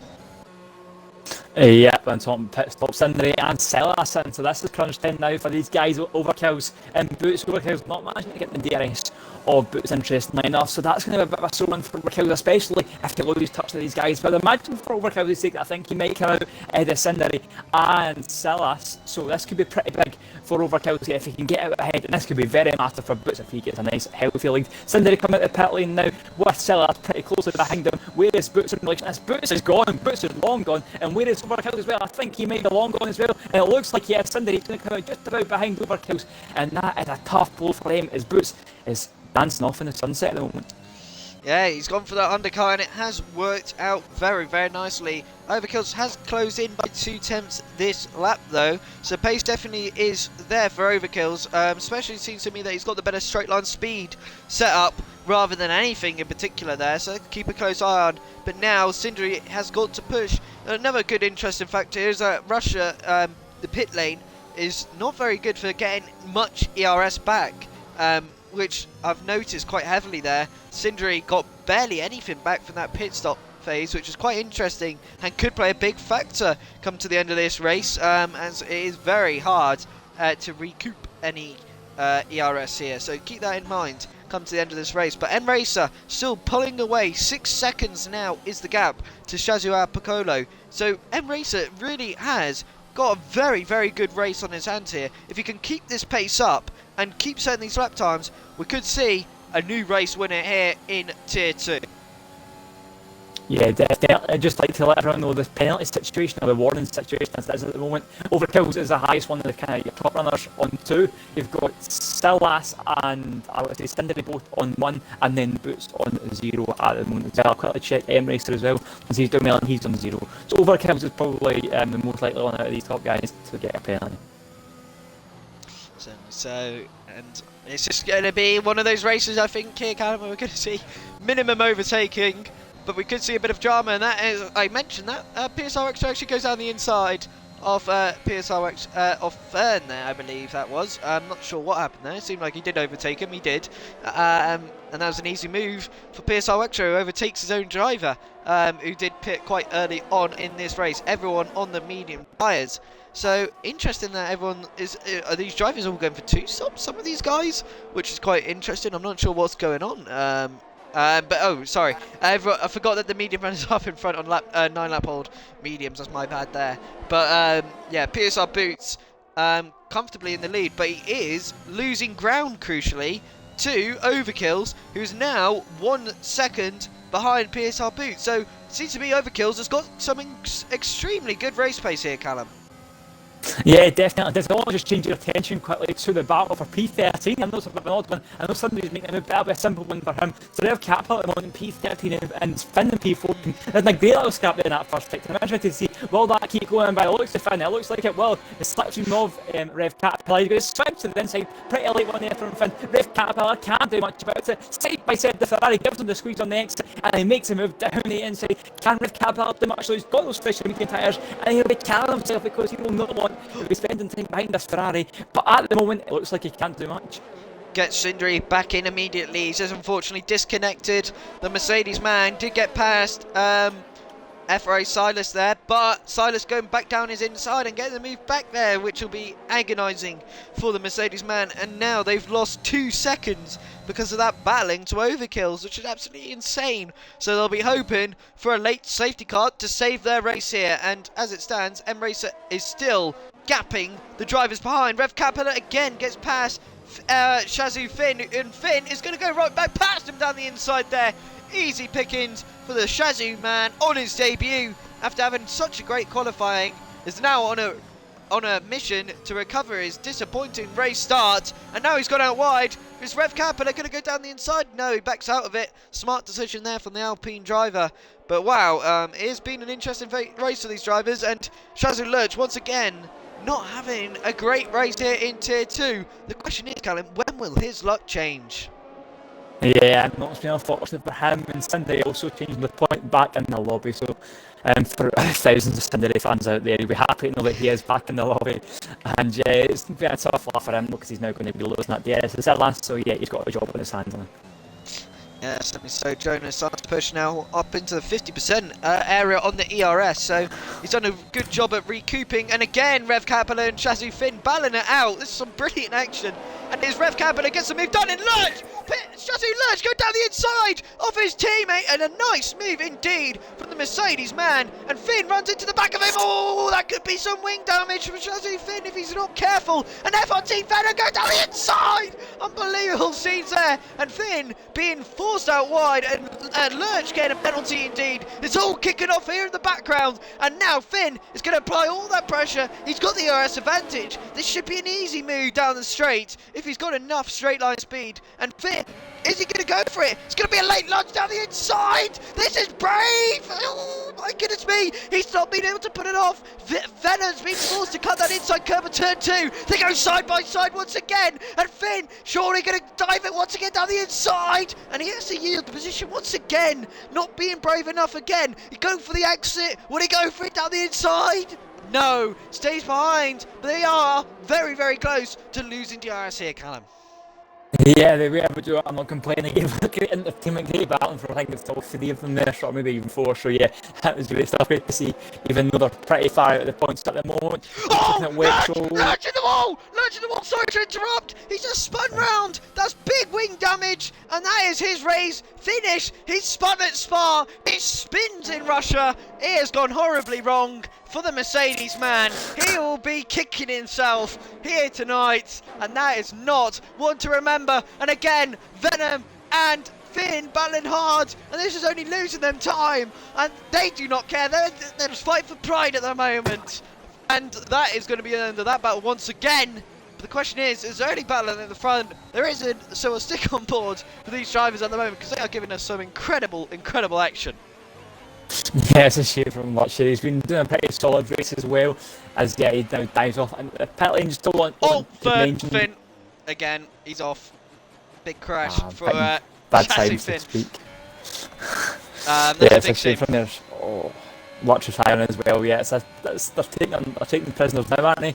Yep, and top pit stop, Cindery and Sellas in. So this is crunch time now for these guys. Overkills and Boots. Overkills not managing to get the DRS of Boots interestingly enough. So that's going to be a bit of a sore one for Overkills, especially if they lose touch to these guys. But imagine for Overkills' sake, I think he might come out the Cindery and Sellas. So this could be pretty big for Overkills if he can get out ahead. And this could be very massive for Boots if he gets a nice healthy lead. Cindery coming out the pit lane now with Sellas pretty closely behind him. Where is Boots in relation? As Boots is gone, Boots is long gone, and where is Overkills as well? I think he might be long gone as well, and it looks like Cindery's going to come out just about behind Overkills, and that is a tough blow for him as Boots is dancing off in the sunset at the moment. Yeah, he's gone for that undercar and it has worked out very, very nicely. Overkills has closed in by 2 tenths this lap though, so pace definitely is there for Overkills. Especially it seems to me that he's got the better straight line speed set up rather than anything in particular there, so keep a close eye on. But now Cindery has got to push. Another good interesting factor is that Russia, the pit lane, is not very good for getting much ERS back. Which I've noticed quite heavily there. Cindery got barely anything back from that pit stop phase, which is quite interesting and could play a big factor come to the end of this race, as it is very hard to recoup any ERS here. So keep that in mind come to the end of this race. But Racer still pulling away. 6 seconds now is the gap to Shazua Piccolo. So Racer really has got a very, very good race on his hands here. If he can keep this pace up and keep setting these lap times, we could see a new race winner here in Tier 2. Yeah, definitely. I'd just like to let everyone know the penalty situation or the warning situation as it is at the moment. Overkills is the highest one of the kind of your top runners on 2. You've got Silas and I would say Cindery both on 1, and then Boots on 0 at the moment. So I'll quickly check Racer as well, because he's doing well and he's on 0. So Overkills is probably the most likely one out of these top guys to get a penalty. So, and it's just going to be one of those races, I think, here, Callum, where we're going to see minimum overtaking, but we could see a bit of drama, and that is, I mentioned that, PSRX actually goes down the inside of PSRX, of Fern there, I believe that was. I'm not sure what happened there. It seemed like he did overtake him, he did. And that was an easy move for PSRX, who overtakes his own driver, who did pit quite early on in this race. Everyone on the medium tyres. So interesting that everyone is. Are these drivers all going for 2 stops? Some of these guys, which is quite interesting. I'm not sure what's going on. But oh, sorry, I forgot that the medium runners up in front on 9-lap old mediums. That's my bad there. But yeah, PSR Boots comfortably in the lead, but he is losing ground crucially to Overkills, who's now 1 second behind PSR Boots. So it seems to be Overkills has got some extremely good race pace here, Callum. Yeah, definitely. Does all just change your attention quickly to the battle for P13? I know it's a bit of an odd one. I know somebody's making a move, but that'll be a simple one for him. So they have Capital at the moment in P13 and Finn in P14. There's a great little scrap there in that first pick. I'm interested to see, will that keep going by the looks of Finn? It looks like it will. The selection of Rev Capital. He's going to swing to the inside. Pretty late one there from Finn. Rev Capital can't do much about it. Side by side, the Ferrari gives him the squeeze on the exit and he makes a move down the inside. Can Rev Capital do much? So he's got those fresher medium tyres and he'll be carrying himself because he will not want to be spending time behind this Ferrari, but at the moment it looks like he can't do much. Gets Cindery back in immediately. He says unfortunately disconnected. The Mercedes man did get past FRA Silas there, but Silas going back down his inside and getting the move back there, which will be agonising for the Mercedes man. And now they've lost 2 seconds because of that battling to Overkills, which is absolutely insane. So they'll be hoping for a late safety car to save their race here. And as it stands, Racer is still gapping the drivers behind. Rev Capella again gets past Shazoo Finn, and Finn is going to go right back past him down the inside there. Easy pickings for the Shazoo man on his debut after having such a great qualifying. Is now on a mission to recover his disappointing race start, and now he's gone out wide. Is Rev Capella going to go down the inside? No, he backs out of it. Smart decision there from the Alpine driver. But wow, it has been an interesting race for these drivers, and Shazoo Lurch once again not having a great race here in Tier 2. The question is, Callum, when will his luck change? Yeah, not been unfortunate for him, and Cindery also changing the point back in the lobby. So for thousands of Cindery fans out there, he'll be happy to know that he is back in the lobby. And yeah, it's been a tough laugh for him because he's now going to be losing that DRS. It's that last, so yeah, he's got a job on his hands. Yeah, certainly so. Jonas starts to push now up into the 50% area on the ERS, so he's done a good job at recouping. And again, Rev Capella and Shazzy Finn battling it out. This is some brilliant action. And here's Rev Capella, gets the move done in Lurch. Shazzy Lurch going down the inside of his teammate, and a nice move indeed from the Mercedes man. And Finn runs into the back of him. Oh, that could be some wing damage from Shazzy Finn if he's not careful. And FRT Venom going down the inside. Unbelievable scenes there. And Finn being forced out wide, and Lurch getting a penalty indeed. It's all kicking off here in the background, and now Finn is going to apply all that pressure. He's got the RS advantage. This should be an easy move down the straight if he's got enough straight line speed. And Finn, is he going to go for it? It's going to be a late lunge down the inside. This is brave. Oh my goodness me, he's not been able to put it off. Venom's been forced to cut that inside curve at turn 2. They go side by side once again, and Finn surely going to dive it once again down the inside, and he has to yield the position once again. Not being brave enough again. He going for the exit. Will he go for it down the inside? No, stays behind, but they are very, very close to losing DRS here, Callum. Yeah, they were able to do it. I'm not complaining. It was a great entertainment, great battling for, I think it's all 3 of them there, or maybe even 4. So yeah, that was great stuff. Great to see, even though they're pretty far out of the points at the moment. Oh, Lurch in the wall! Lurch in the wall, sorry to interrupt! He's just spun round! That's big wing damage, and that is his race finish! He's spun at Spa, he spins in Russia, it has gone horribly wrong for the Mercedes man. He will be kicking himself here tonight, and that is not one to remember. And again, Venom and Finn battling hard, and this is only losing them time, and they do not care. They're just fighting for pride at the moment, and that is going to be the end of that battle once again. But the question is there any battling in the front? There isn't, so we'll stick on board for these drivers at the moment, because they are giving us some incredible action. Yeah, it's a shame from Lurch. He's been doing a pretty solid race as well, as yeah, he now dives off. And the pit lane just don't want to mention. Finn again, he's off. Big crash for bad Shazzy times, so to Finn. speak. That's yeah, a it's big a shame from there. Oh, Lurch is high on as well. Yeah, they're taking prisoners now, aren't they?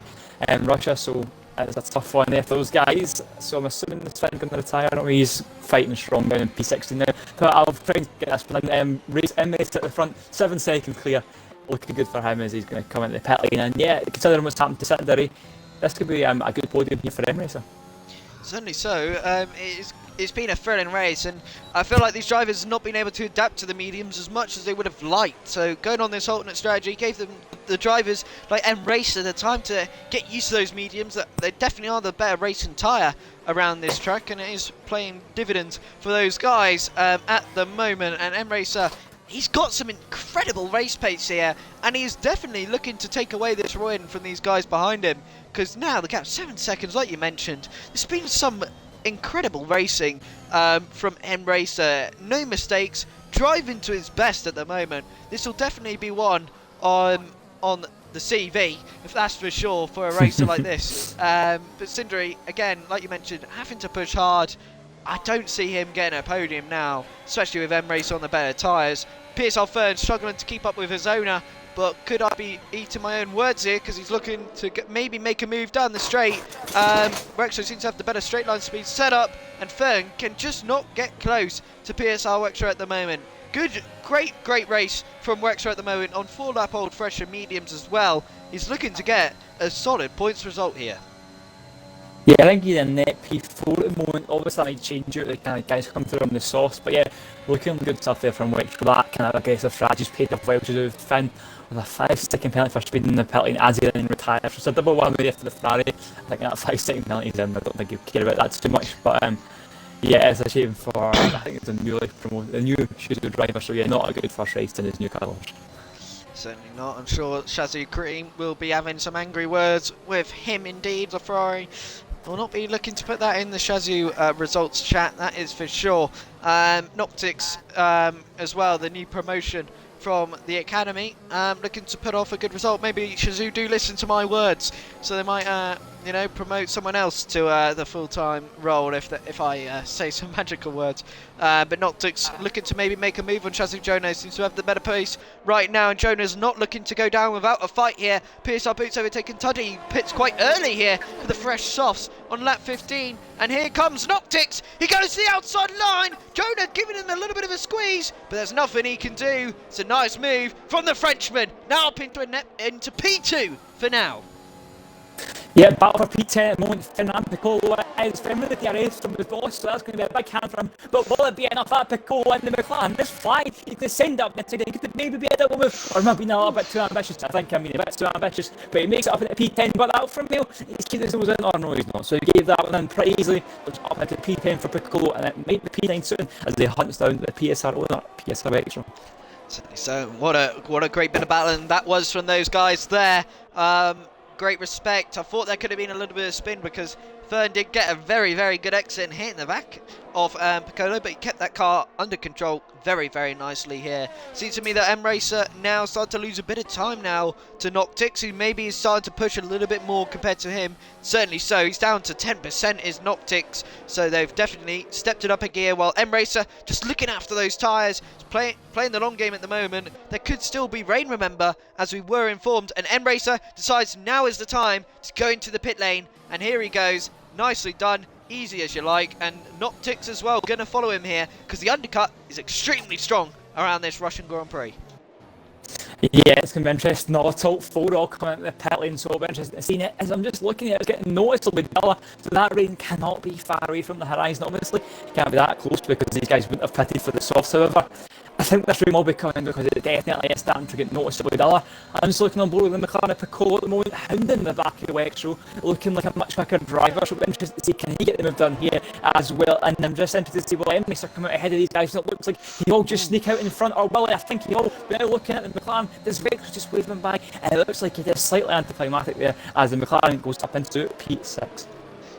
Russia, so it's a tough one there for those guys. So I'm assuming the Sven going to retire. I don't know, he's fighting strong down in P60 now. But I'll try and get this one. Race at the front, 7 seconds clear. Looking good for him as he's going to come into the pit lane. And yeah, considering what's happened to Cindery, this could be a good podium here for M-Racer. Certainly so. It's been a thrilling race, and I feel like these drivers have not been able to adapt to the mediums as much as they would have liked. So going on this alternate strategy gave them, the drivers like M-Racer, the time to get used to those mediums. That they definitely are the better racing tyre around this track, and it is playing dividends for those guys at the moment. And M-Racer, he's got some incredible race pace here, and he's definitely looking to take away this win from these guys behind him, because now the gap's 7 seconds, like you mentioned. There's been some incredible racing from M-Racer. No mistakes, driving to his best at the moment. This will definitely be one on the CV, if that's for sure, for a racer like this. But Cindery, again, like you mentioned, having to push hard. I don't see him getting a podium now, especially with M-Racer on the better tyres. Pierce Alfern struggling to keep up with his owner, but could I be eating my own words here, because he's looking to maybe make a move down the straight. Wexler seems to have the better straight line speed set up, and Fern can just not get close to PSR Wexler at the moment. Good, great race from Wexler at the moment on 4-lap old fresh and mediums as well. He's looking to get a solid points result here. Yeah, I think he's in net P4 at the moment. Obviously, I might change out the kind of guys come through on the sauce, but yeah, looking good stuff there from Wexler. That kind of aggressive strategy's paid off well to do with Finn, with a 5-second penalty for speeding the pit lane as he then retires. So it's a double one way after the Ferrari. I think that 5-second penalty is in. I don't think he'll care about that too much, but yeah, it's a shame for, I think it's a newly promoted, a new Suzuki driver, so yeah, not a good first race in his new colours. Certainly not. I'm sure Shazzy Cream will be having some angry words with him indeed. The Ferrari will not be looking to put that in the Shazoo results chat, that is for sure. Noptics as well, the new promotion from the academy, looking to put off a good result. Maybe Shazoo do listen to my words, so they might promote someone else to the full-time role if I say some magical words. But Noctix looking to maybe make a move on Shazoo. Jonas seems to have the better pace right now, and Jonas not looking to go down without a fight here. PSR Boots overtaking Tuddy. He pits quite early here for the fresh softs on lap 15, and here comes Noctix. He goes to the outside line, Jonah giving him a little bit of a squeeze, but there's nothing he can do. It's a nice move from the Frenchman. Now up into P2 for now. Yeah, battle for P10 at the moment. Fernando Piccolo is firmly the DRS from the boss, so that's going to be a big hand for him. But will it be enough at Piccolo in the McLaren? This fly, he could send up inside, he could maybe be a double move, or maybe a little bit too ambitious. I think, a bit too ambitious, but he makes it up at the P10. Got that out from Mail. He's keeping those in, or no, he's not. So he gave that one in pretty easily, which up into P10 for Piccolo, and it might be P9 soon as they hunts down the PSR owner, PSR Extra. So what a great bit of battling that was from those guys there. Great respect. I thought there could have been a little bit of spin because Fern did get a very, very good exit and hit in the back of Piccolo, but he kept that car under control very, very nicely here. Seems to me that M-Racer now started to lose a bit of time now to Noctix, who maybe is starting to push a little bit more compared to him. Certainly so. He's down to 10% is Noctix, so they've definitely stepped it up a gear, while M-Racer just looking after those tyres, playing the long game at the moment. There could still be rain, remember, as we were informed, and M-Racer decides now is the time to go into the pit lane, and here he goes. Nicely done, easy as you like, and Noctix as well going to follow him here because the undercut is extremely strong around this Russian Grand Prix. Yeah, it's going to be interesting. All the top four all coming out the pit lane, so it'll be interesting to see it. As I'm just looking at it, it's getting noticeably duller, so that rain cannot be far away from the horizon, obviously. It can't be that close because these guys wouldn't have pitted for the softs, however. I think this rain will be coming because it definitely is starting to get noticeably duller. I'm just looking on board with the McLaren Piccolo at the moment, hounding the back of the Wexro, looking like a much quicker driver, so it'll be interesting to see can he get the move done here as well. And I'm just interested to see will M-Racer come out ahead of these guys. It looks like he will just sneak out in front, or will he? I think he will. But now looking at the McLaren, this Wexro's just waving by, and it looks like it is slightly anticlimactic there as the McLaren goes up into P6.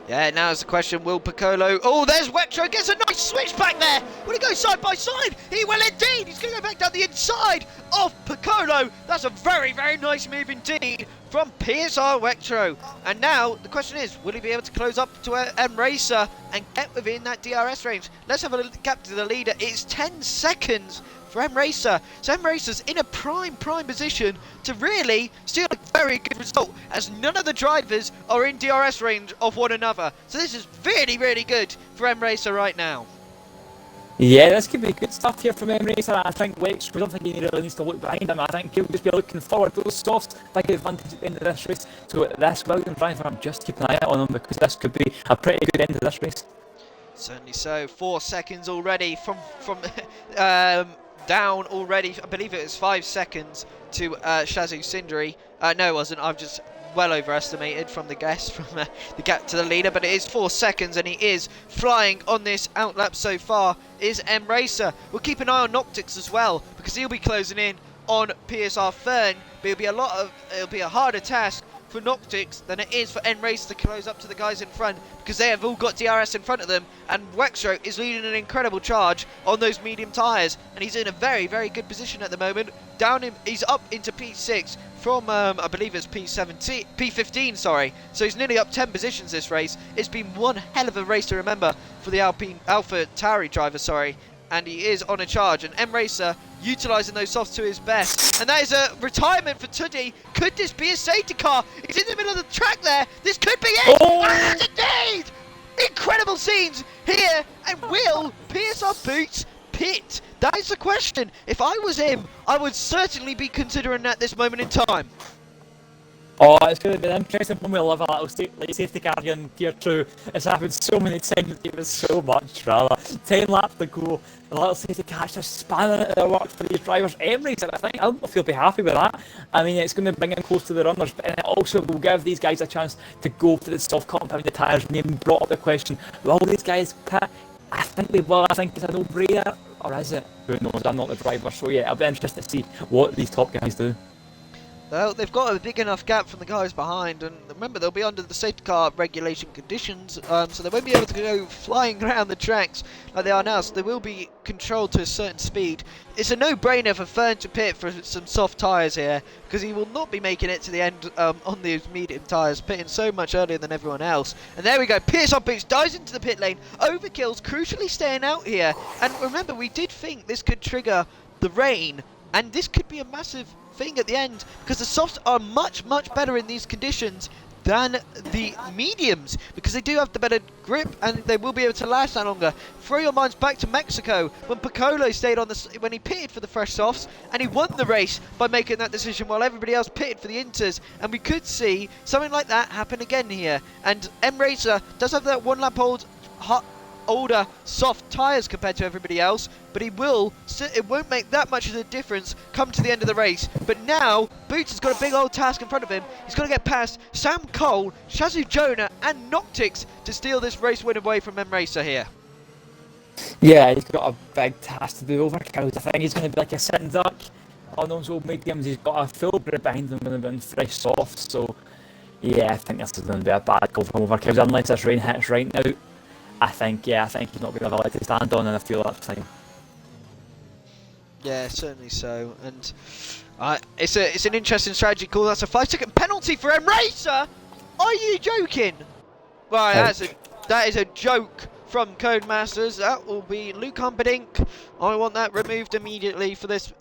Yeah, now's the question, will Piccolo... Oh, there's Wexro, gets a nice switch back there! Will he go side by side? He will indeed! He's going to go back down the inside of Piccolo! That's a very, very nice move indeed from PSR Wexro. And now, the question is, will he be able to close up to M-Racer and get within that DRS range? Let's have a look at the leader. It's 10 seconds for M-Racer. So M-Racer's in a prime position to really steal a very good result, as none of the drivers are in DRS range of one another. So this is really, really good for M-Racer right now. Yeah, this could be good stuff here from M-Racer. I think Wex, I don't think he really needs to look behind him. I think he'll just be looking forward to those softs, big advantage at the end of this race. So this Williams driver, I'm just keeping an eye out on him because this could be a pretty good end to this race. Certainly so. 4 seconds already from down already. I believe it was 5 seconds to Shazoo Sindri. No, it wasn't. I've just well overestimated from the guess from the gap to the leader, but it is 4 seconds, and he is flying on this outlap so far. Is M-Racer. We'll keep an eye on Noctix as well because he'll be closing in on PSR Fern, but it'll be a harder task for Noctix than it is for M-Racer to close up to the guys in front because they have all got DRS in front of them, and Wexro is leading an incredible charge on those medium tyres, and he's in a very, very good position at the moment. He's up into P6 from I believe it's P15, sorry. So he's nearly up 10 positions this race. It's been one hell of a race to remember for the Alpha Tauri driver, sorry. And he is on a charge, and M-Racer utilising those softs to his best. And that is a retirement for Tuddy. Could this be a safety car? He's in the middle of the track there. This could be it. Oh. And indeed! Incredible scenes here. And will PSR Boots pit? That is the question. If I was him, I would certainly be considering that this moment in time. Oh, it's going to be interesting when we love a little safety car here in Gear 2. It's happened so many times, it was so much drama. 10 laps to go, the little safety car just spanning it their work for these drivers. M-Racer, I think, I don't know if he'll be happy with that. I mean, it's going to bring him close to the runners, but it also will give these guys a chance to go for the soft compounded tyres. And even brought up the question, will these guys pit? I think they will. I think it's a no-brainer. Or is it? Who knows? I'm not the driver, so yeah, I'll be interested to see what these top guys do. Well, they've got a big enough gap from the guys behind, and remember they'll be under the safety car regulation conditions, so they won't be able to go flying around the tracks like they are now, so they will be controlled to a certain speed. It's a no-brainer for Fern to pit for some soft tyres here, because he will not be making it to the end on these medium tyres, pitting so much earlier than everyone else. And there we go, PSR Boots dives into the pit lane, overkills, crucially staying out here, and remember we did think this could trigger the rain, and this could be a massive thing at the end because the softs are much better in these conditions than the mediums, because they do have the better grip and they will be able to last that longer. Throw your minds back to Mexico when Piccolo stayed on when he pitted for the fresh softs, and he won the race by making that decision while everybody else pitted for the inters. And we could see something like that happen again here. And M Racer does have that 1 lap older soft tyres compared to everybody else, but it won't make that much of a difference come to the end of the race. But now Boots has got a big old task in front of him. He's got to get past Sam Cole, Shazzu Jonah and Noctix to steal this race win away from M Racer here. Yeah, he's got a big task to do over Cows. I think he's going to be like a sitting duck on those old mediums. He's got a full grip behind him when they're fresh soft, so yeah, I think this is going to be a bad goal from over Cows unless this rain hits right now. I think he's not going to have a leg to stand on in a few laps time. Yeah, certainly so. And it's an interesting strategy call. That's a 5-second penalty for M Racer. Are you joking? Right, that is a joke from Codemasters. That will be Luke Humperdinck. I want that removed immediately for this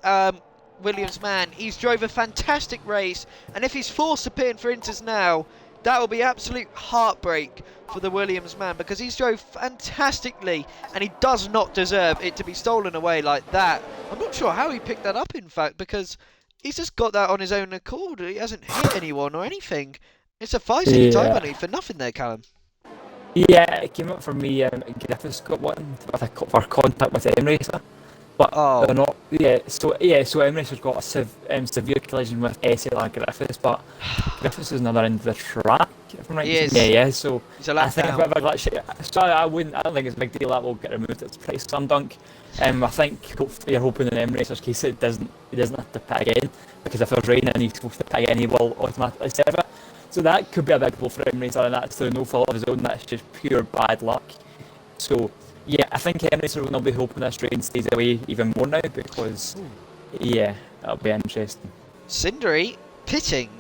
Williams man. He's drove a fantastic race, and if he's forced to pit in for Inters now, that will be absolute heartbreak for the Williams man, because he's drove fantastically and he does not deserve it to be stolen away like that. I'm not sure how he picked that up, in fact, because he's just got that on his own accord. He hasn't hit anyone or anything. It's a 5-second time penalty for nothing there, Callum. Yeah, it came up for me. Griffiths got one for contact with Emracer, but they're not. So Emracer's got a severe collision with SLR Griffiths, but Griffiths is another end of the track. If I'm right. Yeah. So I think it's a bit of a glitch. So I don't think it's a big deal that will get removed. It's pretty slam dunk. I think you're hoping in Emracer's case he doesn't have to pit again, because if there's rain and he's supposed to pit again, he will automatically serve it. So that could be a big blow for Emracer, and that's through no fault of his own. That's just pure bad luck. So yeah, I think Emracer will not be hoping this rain stays away even more now, because that'll be interesting. Cindery pitting.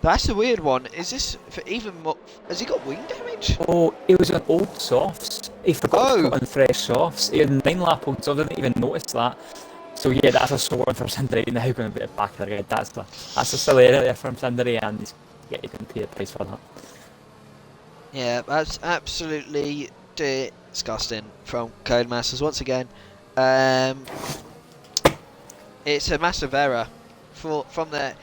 That's a weird one. Is this for even more? Has he got wing damage? Oh, it was on old softs. He forgot to put on fresh softs. He had 9 lap old, so I didn't even notice that. So yeah, that's a sore one for Cindery. Now going to be back of the red. That's a silly error there from Cindery, and he's going to pay the price for that. Yeah, that's absolutely disgusting from Codemasters once again. It's a massive error from the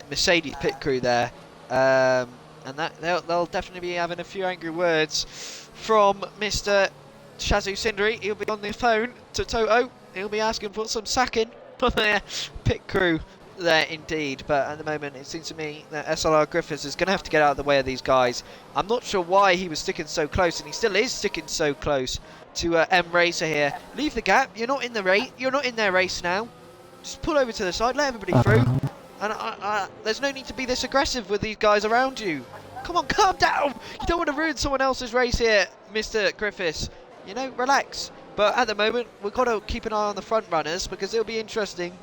Mercedes pit crew there, and that they'll definitely be having a few angry words from Mr. Shazzu Cindery. He'll be on the phone to Toto. He'll be asking for some sacking from their pit crew there indeed. But at the moment it seems to me that SLR Griffiths is going to have to get out of the way of these guys. I'm not sure why he was sticking so close, and he still is sticking so close to M Racer here. Leave the gap. You're not in the race. You're not in their race now. Just pull over to the side. Let everybody through. And there's no need to be this aggressive with these guys around you. Come on, calm down. You don't want to ruin someone else's race here, Mr. Griffiths. You know, relax. But at the moment, we've got to keep an eye on the front runners, because it'll be interesting.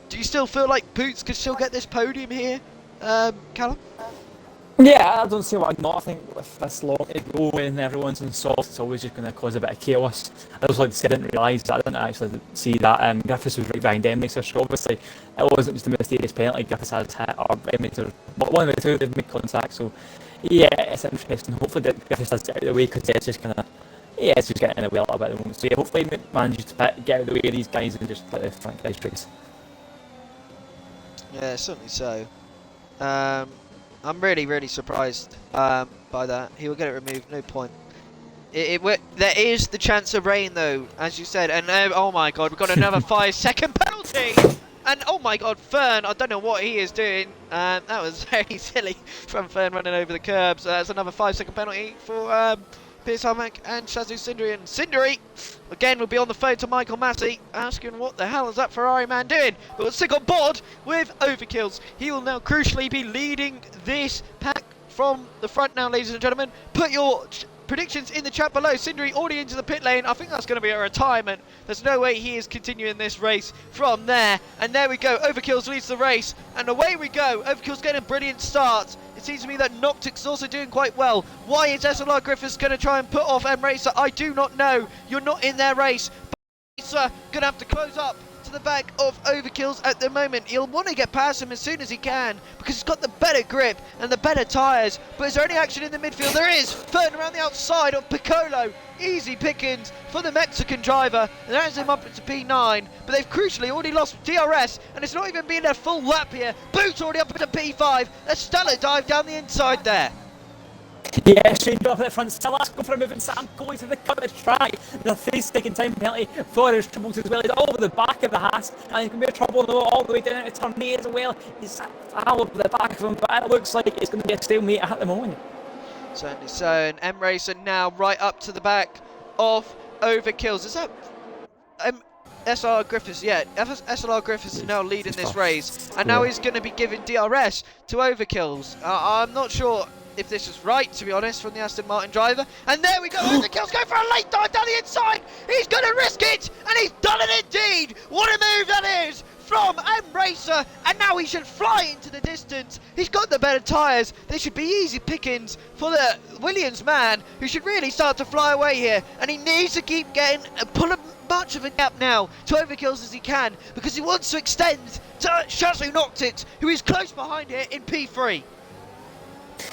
Do you still feel like Boots could still get this podium here, Callum? Yeah, I don't see why not. I think with this long to go and everyone's in soft, it's always just going to cause a bit of chaos. I just like to say I didn't realise that. I didn't actually see that Griffiths was right behind Emracer, so obviously it wasn't just a mysterious penalty. Griffiths has hit, or Emracer, one of the two, they've made contact. So yeah, it's interesting. Hopefully that Griffiths does get out of the way, because it's just kind of, it's just getting in the way a little bit at the moment. So yeah, hopefully he manages to get out of the way of these guys and just let the front guys race. Yeah, certainly so. I'm really, really surprised by that. He will get it removed, no point. There is the chance of rain though, as you said, and oh my god, we've got another 5-second penalty! And oh my god, Fern, I don't know what he is doing. That was very silly from Fern running over the curbs. That's another 5-second penalty for Piers Harmack and Shazzu Cindery. And Cindery, again, will be on the phone to Michael Massey, asking what the hell is that Ferrari man doing? But we'll stick on board with overkills. He will now crucially be leading this pack from the front now, ladies and gentlemen. Put your predictions in the chat below. Cindery already into the pit lane. I think that's going to be a retirement. There's no way he is continuing this race from there. And there we go. Overkills leads the race. And away we go. Overkills getting a brilliant start. It seems to me that Noctix is also doing quite well. Why is SLR Griffiths going to try and put off M Racer? I do not know. You're not in their race. But Racer going to have to close up to the back of Overkill's at the moment. He'll want to get past him as soon as he can because he's got the better grip and the better tyres. But is there any action in the midfield? There is. Third around the outside of Piccolo. Easy pickings for the Mexican driver, and that is him up into P9. But they've crucially already lost DRS, and it's not even been a full lap here. Boot already up into P5. A stellar dive down the inside there. Yeah, straight off at front. Salas go for a move and Sam going to the cut of the track. The 3-second time penalty for his troubles as well. He's over the back of the Haas, and he's going to be in trouble all the way down into turn 8 as well. He's all over the back of him, but it looks like it's going to be a stalemate at the moment. Certainly so, and M-Racer now right up to the back of Overkills. Is that SLR Griffiths? Yeah, SLR Griffiths is now leading this race, and now he's going to be giving DRS to Overkills. I'm not sure if this is right, to be honest, from the Aston Martin driver. And there we go, Overkill's going for a late dive down the inside. He's going to risk it, and he's done it indeed. What a move that is from M-Racer, and now he should fly into the distance. He's got the better tyres. They should be easy pickings for the Williams man, who should really start to fly away here. And he needs to keep getting, pull as much of a gap now to Overkills as he can, because he wants to extend to Shazoo Noctix, who is close behind here in P3.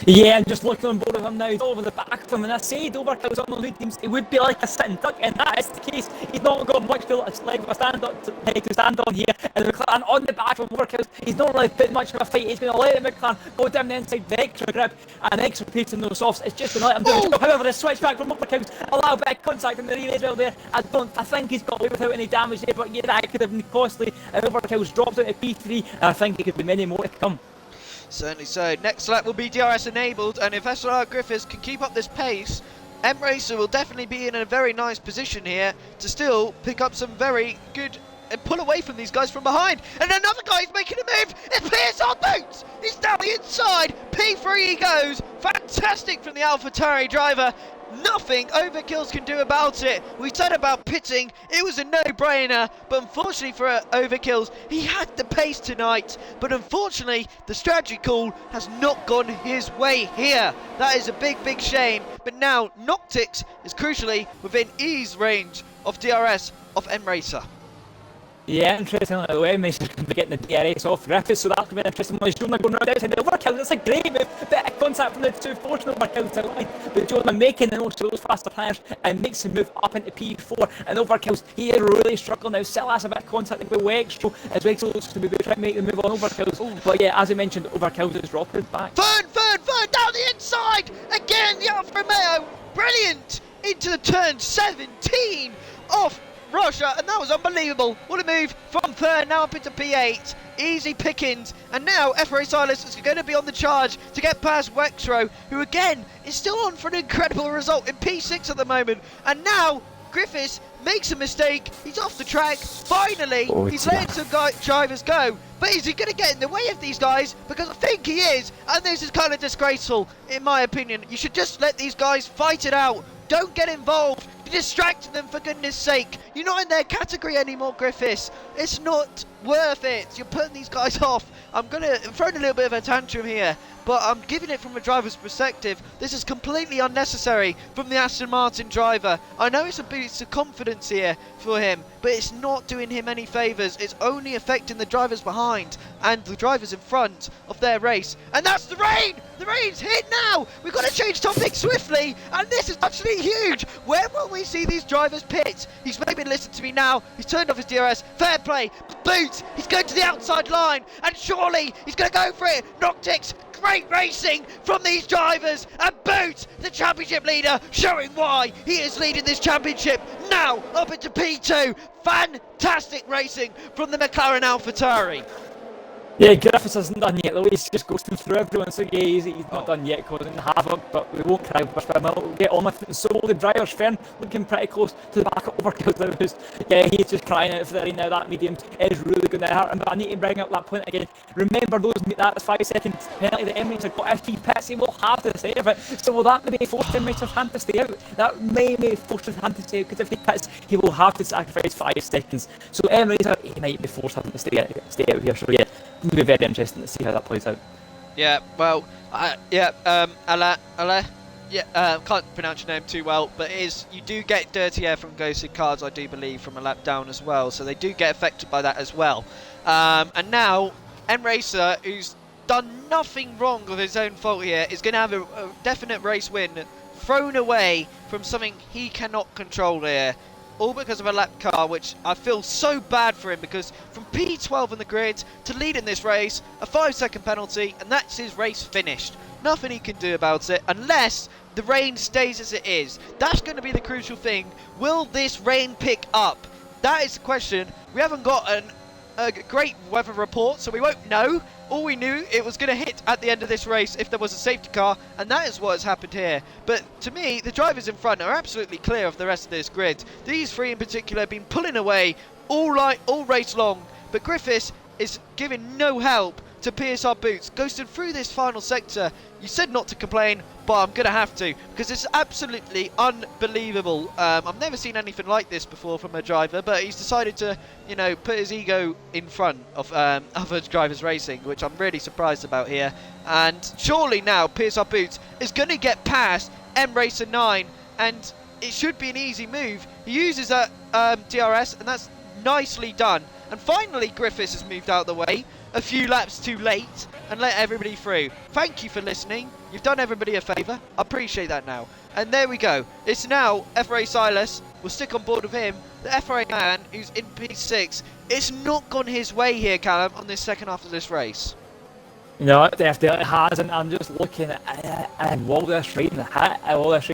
Yeah, and just looking on both of them now, he's over the back of him, and I said Overkill's on the lead teams, it would be like a sitting duck, and that is the case. He's not got much leg of a stand on here, and the McLaren on the back of Overkill's, he's not really putting much of a fight. He's going to let the McLaren go down the inside, the extra grip, and extra pace in those softs. It's just going to let him do it. However, the switch back from Overkill's, a little bit of contact in the rear as well there. I think he's got away without any damage there, but yeah, that could have been costly. Overkill's dropped out of P3, and I think there could be many more to come. Certainly so. Next lap will be DRS enabled, and if SLR Griffiths can keep up this pace, M-Racer will definitely be in a very nice position here to still pick up some very good and pull away from these guys from behind. And another guy is making a move. It's Pierce on Boots. He's down the inside. P3 he goes. Fantastic from the AlphaTauri driver. Nothing Overkills can do about it. We said about pitting, it was a no-brainer, but unfortunately for Overkills, he had the pace tonight, but unfortunately the strategy call has not gone his way here. That is a big shame, but now Noctix is crucially within ease range of DRS of M-Racer. Yeah, interesting. The way Mason's going to be getting the DRS off Griffiths, so that's going to be interesting. When he's Jonah going round outside the Overkill, that's a great move. Bit of contact from the two forcing Overkill to the line, but Jonah making the most of those faster tyres and makes him move up into P4. And Overkills, he is really struggling now. Still has a bit of contact with Wextro, as Wextro looks to be trying to make the move on Overkills. But yeah, as I mentioned, Overkills is dropping back. Fern, down the inside! Again, the Alfa Romeo, brilliant! Into the turn 17 off Russia, and that was unbelievable. What a move from third, now up into P8. Easy pickings, and now FRA Silas is going to be on the charge to get past Wextro, who again is still on for an incredible result in P6 at the moment. And now Griffiths makes a mistake. He's off the track. Finally, he's letting some drivers go. But is he going to get in the way of these guys? Because I think he is, and this is kind of disgraceful, in my opinion. You should just let these guys fight it out. Don't get involved. You're distracting them, for goodness sake. You're not in their category anymore, Griffiths. It's not worth it. You're putting these guys off. I'm throwing a little bit of a tantrum here, but I'm giving it from a driver's perspective. This is completely unnecessary from the Aston Martin driver. I know it's a boost of confidence here for him, but it's not doing him any favours. It's only affecting the drivers behind and the drivers in front of their race. And that's the rain! The rain's hit now! We've got to change topic swiftly, and this is actually huge. Where will we see these drivers pit? He's maybe listened to me now. He's turned off his DRS. Fair play. Boots, he's going to the outside line, and surely he's going to go for it. Noctix, great racing from these drivers, and Boots, the championship leader, showing why he is leading this championship now up into P2. Fantastic racing from the McLaren AlphaTauri. Yeah, Griffiths hasn't done yet though, he's just ghosting through everyone, so yeah, he's not done yet, causing havoc, but we won't cry over him, we'll get on with it. And so the drivers, Fern, looking pretty close to the back of Overkill. Yeah, he's just crying out for the rain now. That medium is really going to hurt him, but I need to bring up that point again. Remember that 5 second penalty that Emirates got. If he pits, he will have to save it, so will that maybe force Emirates' hand to stay out? That may force his hand to stay out, because if he pits, he will have to sacrifice 5 seconds. So Emirates, he might be forced having to stay out here, so yeah. It'll be very interesting to see how that plays out. Yeah, well, Ale, Yeah, can't pronounce your name too well, but you do get dirty air from ghosted cars, I do believe, from a lap down as well, so they do get affected by that as well. And now, M-Racer, who's done nothing wrong of his own fault here, is going to have a definite race win thrown away from something he cannot control here. All because of a lap car, which I feel so bad for him, because from P12 on the grid to lead in this race, a 5-second penalty, and that's his race finished. Nothing he can do about it, unless the rain stays as it is. That's going to be the crucial thing. Will this rain pick up? That is the question. We haven't got a great weather report, so we won't know. All we knew, it was going to hit at the end of this race if there was a safety car, and that is what has happened here. But to me, the drivers in front are absolutely clear of the rest of this grid. These three in particular have been pulling away all race long, but Griffiths is giving no help to PSR Boots. Ghosted through this final sector. You said not to complain, but I'm going to have to, because it's absolutely unbelievable. I've never seen anything like this before from a driver, but he's decided to, put his ego in front of other drivers racing, which I'm really surprised about here. And surely now PSR Boots is going to get past M-Racer 9, and it should be an easy move. He uses that DRS, and that's nicely done. And finally Griffiths has moved out of the way a few laps too late and let everybody through. Thank you for listening. You've done everybody a favour. I appreciate that now. And there we go. It's now FRA Silas. We'll stick on board with him. The FRA man who's in P6. It's not gone his way here, Callum, on this second half of this race. No, it definitely hasn't. I'm just looking at all this rain.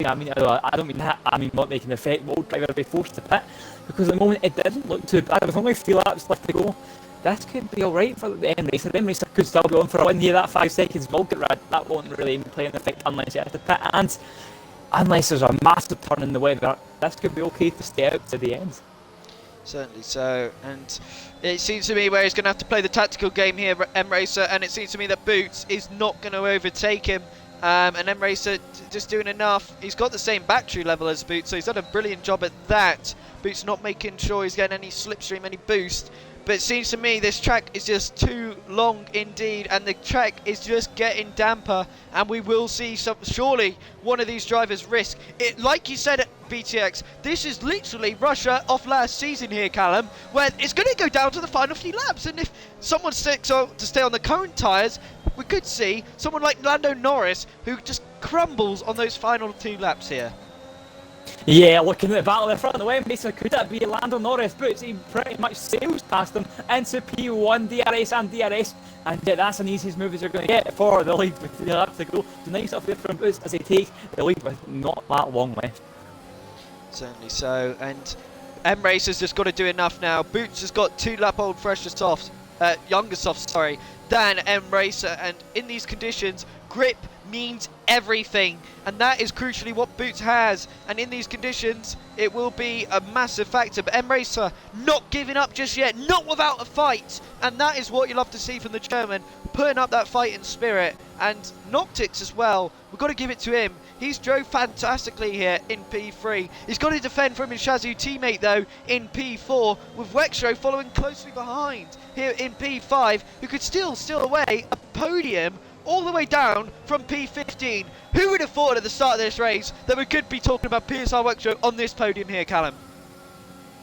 I mean, I don't mean that. I mean not making the effect. Will driver be forced to pit? Because at the moment it didn't look too bad. With only 3 laps left to go, this could be alright for the M-Racer. The M-Racer could still be on for a win here. That 5 seconds will get rid. That won't really play an effect unless you have to pit. And unless there's a massive turn in the weather, this could be okay to stay out to the end. Certainly so, and it seems to me where he's going to have to play the tactical game here, M-Racer, and it seems to me that Boots is not going to overtake him, and M-Racer just doing enough. He's got the same battery level as Boots, so he's done a brilliant job at that. Boots not making sure he's getting any slipstream, any boost. But it seems to me this track is just too long indeed, and the track is just getting damper, and we will see surely one of these drivers risk it. Like you said at BTX, this is literally Russia off last season here, Callum, where it's going to go down to the final few laps, and if someone sticks on to stay on the current tyres, we could see someone like Lando Norris who just crumbles on those final 2 laps here. Yeah, looking at the battle in front of the M-Racer, could that be Lando Norris? Boots, he pretty much sails past them into P1, DRS and DRS, and yeah, that's an easiest move as they're going to get for the lead with 3 laps to go. So nice up there from Boots as he takes the lead with not that long left. Certainly so, and M-Racer's just got to do enough now. Boots has got 2 lap old fresher softs, younger softs, sorry, than M-Racer, and in these conditions, grip means everything, and that is crucially what Boots has, and in these conditions it will be a massive factor. But M-Racer not giving up just yet, not without a fight, and that is what you love to see from the German, putting up that fighting spirit. And Noctix as well, we've got to give it to him. He's drove fantastically here in P3. He's got to defend from his Shazoo teammate though in P4, with Wexro following closely behind here in P5, who could still steal away a podium all the way down from P15. Who would have thought at the start of this race that we could be talking about PSR Wexro on this podium here, Callum?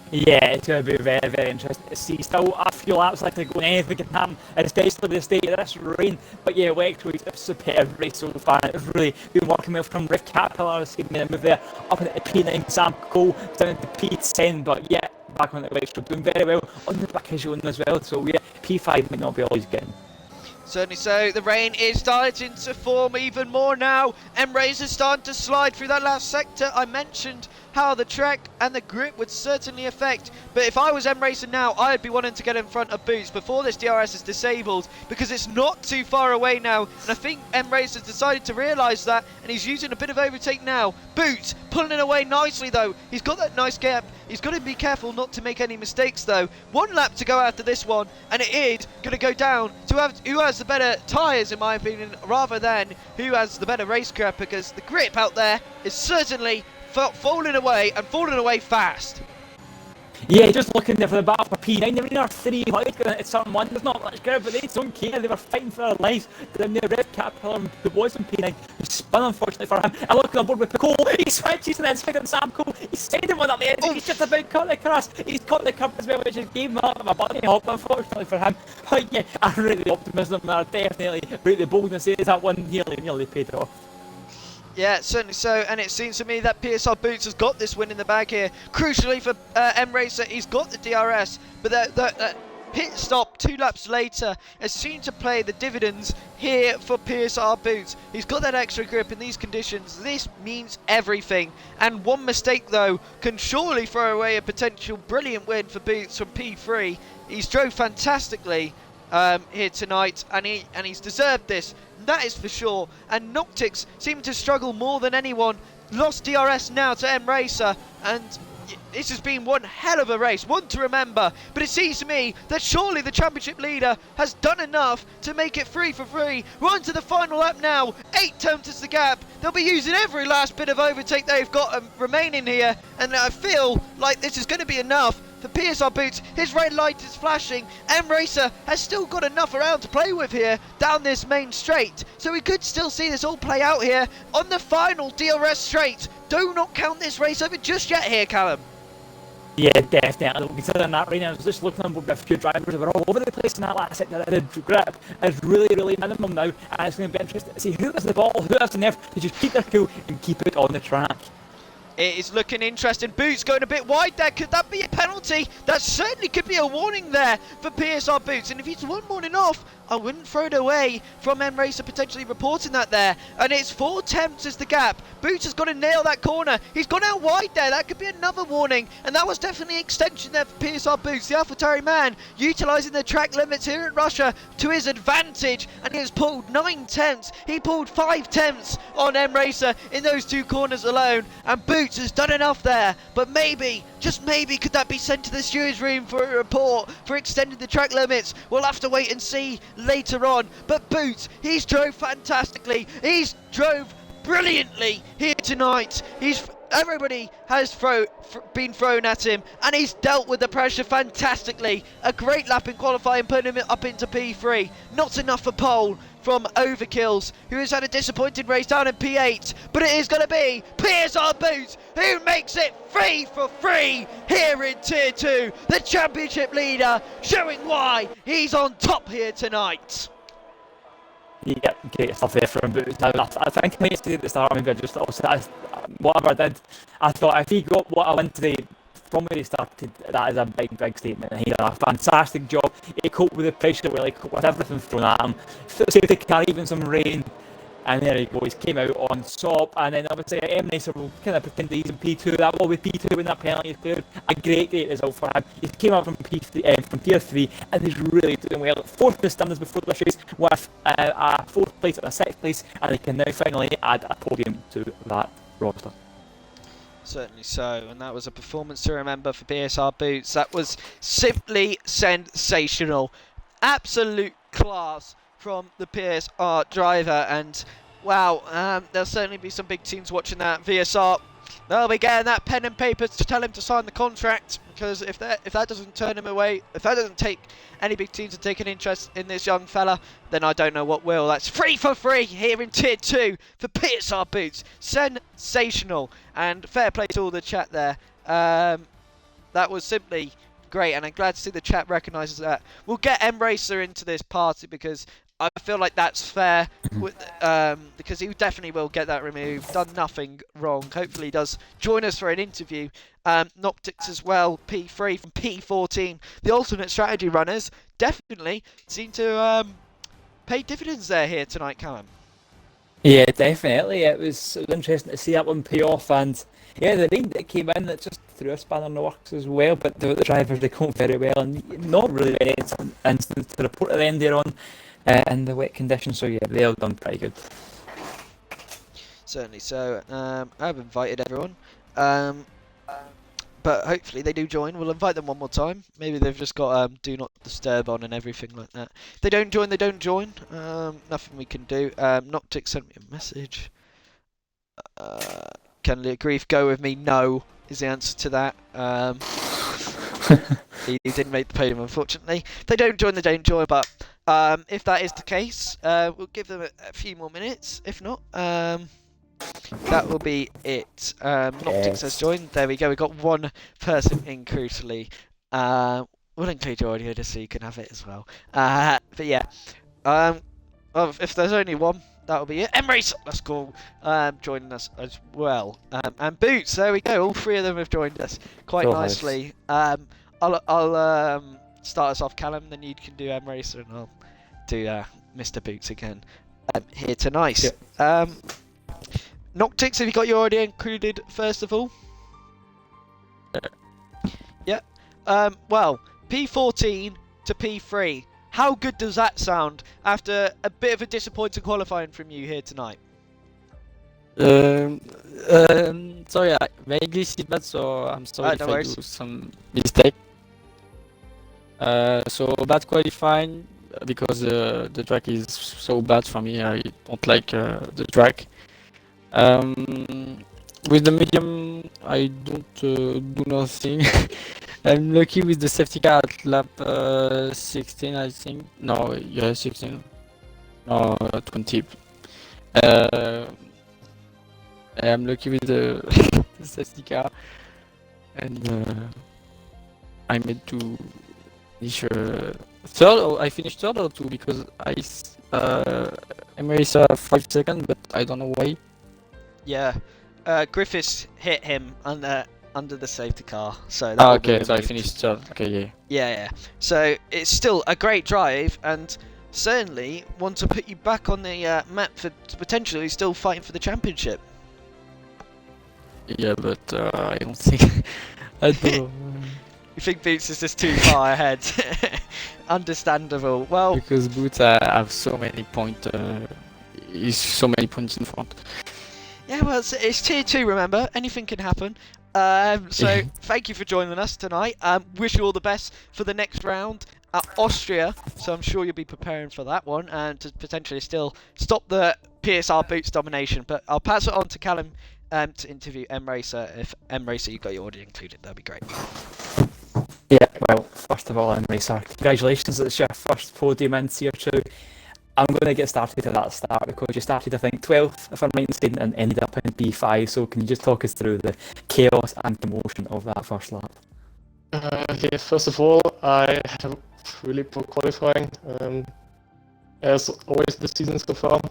Yeah, it's going to be very, very interesting to see. Still a few laps left to go, and anything can happen, especially the state of this rain. But yeah, Wexro is a superb race so far. It's really been working well from Riff Caterpillar. He's made a move there up into P9, Sam Cole down into P10. But yeah, back on the Wexro, doing very well on the back of zone as well. So yeah, P5 might not be all he's getting. Certainly so. The rain is starting to form even more now. M-Race is starting to slide through that last sector. I mentioned how the track and the grip would certainly affect, but if I was M-Racer now, I'd be wanting to get in front of Boots before this DRS is disabled, because it's not too far away now, and I think M-Racer has decided to realise that, and he's using a bit of overtake now. Boots pulling it away nicely though. He's got that nice gap. He's got to be careful not to make any mistakes though. 1 lap to go after this one, and it is going to go down to who has the better tyres in my opinion, rather than who has the better racecraft, because the grip out there is certainly falling away, and falling away fast. Yeah, just looking there for the battle for P9. They were in our 3 wide going into turn 1. There's not much grip, but they don't care. They were fighting for their lives. Then the red caterpillar who was in P9, who spun unfortunately for him. And looking on board with Cole, he switches and then swinging Sam Cole. He's sending one up the end. He's just about caught the cross. He's caught the cup as well, which just gave him up a bunny hop, unfortunately for him. But yeah, I rate the optimism there, definitely rate the boldness. That one nearly paid off. Yeah, certainly so, and it seems to me that PSR Boots has got this win in the bag here. Crucially for M-Racer, he's got the DRS, but that pit stop 2 laps later has seemed to play the dividends here for PSR Boots. He's got that extra grip in these conditions. This means everything, and one mistake though can surely throw away a potential brilliant win for Boots from P3. He's drove fantastically here tonight, and he's deserved this. That is for sure. And Noctix seemed to struggle more than anyone. Lost DRS now to M-Racer, and this has been one hell of a race, one to remember. But it seems to me that surely the championship leader has done enough to make it 3 for 3. We're on to the final lap now. 8 tenths is the gap. They'll be using every last bit of overtake they've got remaining here, and I feel like this is going to be enough for PSR Boots. His red light is flashing. M-Racer has still got enough around to play with here down this main straight, so we could still see this all play out here on the final DRS straight. Do not count this race over just yet here, Callum. Yeah, definitely. Considering that right now, I was just looking at a few drivers that were all over the place in that last sector. The grip is really minimum now, and it's going to be interesting to see who has the ball, who has the nerve to just keep their cool and keep it on the track. It is looking interesting. Boots going a bit wide there. Could that be a penalty? That certainly could be a warning there for PSR Boots. And if he's one morning off, I wouldn't throw it away from M-Racer potentially reporting that there. And it's 4 tenths is the gap. Boots has got to nail that corner. He's gone out wide there. That could be another warning. And that was definitely an extension there for PSR Boots. The AlphaTauri man utilising the track limits here at Russia to his advantage. And he has pulled 9 tenths. He pulled 5 tenths on M-Racer in those 2 corners alone. And Boots has done enough there. But maybe, just maybe, could that be sent to the stewards room for a report for extending the track limits? We'll have to wait and see later on. But Boots, he's drove fantastically. He's drove brilliantly here tonight. Everybody has been thrown at him, and he's dealt with the pressure fantastically. A great lap in qualifying, putting him up into P3. Not enough for pole from Overkills, who has had a disappointing race down in P8, but it is going to be PSR Boots who makes it 3 for 3 here in Tier 2. The championship leader showing why he's on top here tonight. Yep, great stuff there from Boots. Now, I think I used to do at the start, maybe I just also, whatever I did, I thought if he got what I went today from where he started, that is a big statement. He did a fantastic job. He coped with the pressure, really coped with everything thrown at him. Safety car, even some rain, and there he goes. He came out on top, and then obviously M-Racer will kind of pretend that he's in P2. That will be P2 when that penalty is cleared. A great result for him. He came out from P3, from Tier 3, and he's really doing well. 4th in the standings before the race, with a 4th place and a 6th place, and he can now finally add a podium to that roster. Certainly so, and that was a performance to remember for PSR Boots. That was simply sensational. Absolute class from the PSR driver, and wow, there'll certainly be some big teams watching that. VSR, they'll be getting that pen and paper to tell him to sign the contract, because if that doesn't turn him away, if that doesn't take any big teams to take an interest in this young fella, then I don't know what will. That's 3 for 3 here in Tier 2 for PSR Boots. Sensational, and fair play to all the chat there. That was simply great, and I'm glad to see the chat recognises that. We'll get M-Racer into this party because I feel like that's fair, because he definitely will get that removed. Done nothing wrong. Hopefully he does join us for an interview. Noctix as well, P3 from P14. The alternate strategy runners definitely seem to pay dividends there here tonight, Callum. Yeah, definitely. It was interesting to see that one pay off, and yeah, the rain that came in, that just threw a spanner in the works as well, but the drivers, they coped very well, and not really any incidents to report at the end there on in the wet conditions, so yeah, they all done pretty good. Certainly so. I've invited everyone, but hopefully they do join. We'll invite them one more time. Maybe they've just got do not disturb on and everything like that. If they don't join, they don't join. Nothing we can do. Noctix sent me a message. Can Grief go with me? No is the answer to that. He didn't make the podium, unfortunately. If they don't join, they don't join. But if that is the case, we'll give them a few more minutes. If not, that will be it. Noctix has joined. There we go. We got one person in crucially. We'll include your audio just so you can have it as well. But yeah, if there's only one, that'll be it. Emrace, let's go. Joining us as well. And Boots, there we go. All three of them have joined us quite nicely. I'll start us off, Callum. Then you can do Emrace, and I'll do Mr. Boots again here tonight. Yep. Noctix, have you got your audio included first of all? Yeah. Well, P14 to P3. How good does that sound after a bit of a disappointing qualifying from you here tonight? Sorry, my English is bad, so I'm sorry if I do some mistake. So bad qualifying because the track is so bad for me. I don't like the track. With the medium, I don't do nothing. I'm lucky with the safety car at lap 16, I think. No, yeah, 16. No, 20. I'm lucky with the, the safety car, and I made to finish third. Or I finished third or two because I erased 5 seconds, but I don't know why. Yeah, Griffiths hit him under the safety car, so that okay, so I finished third. Okay, yeah. Yeah. So it's still a great drive, and certainly want to put you back on the map for potentially still fighting for the championship. Yeah, but I don't think. I don't know. You think Boots is just too far ahead? Understandable. Well, because Boots have so many points. He's so many points in front. Yeah, well, it's tier 2, remember? Anything can happen. So, thank you for joining us tonight. Wish you all the best for the next round at Austria. So I'm sure you'll be preparing for that one and to potentially still stop the PSR Boots domination. But I'll pass it on to Callum to interview Emracer. If Emracer, you've got your audio included, that'd be great. Yeah, well, first of all, Emracer, congratulations, it's your first podium in tier 2. I'm going to get started at that start because you started, I think, 12th, if I'm right in saying, and ended up in P5. So can you just talk us through the chaos and commotion of that first lap? Okay, first of all, I had a really poor qualifying, as always this season so far.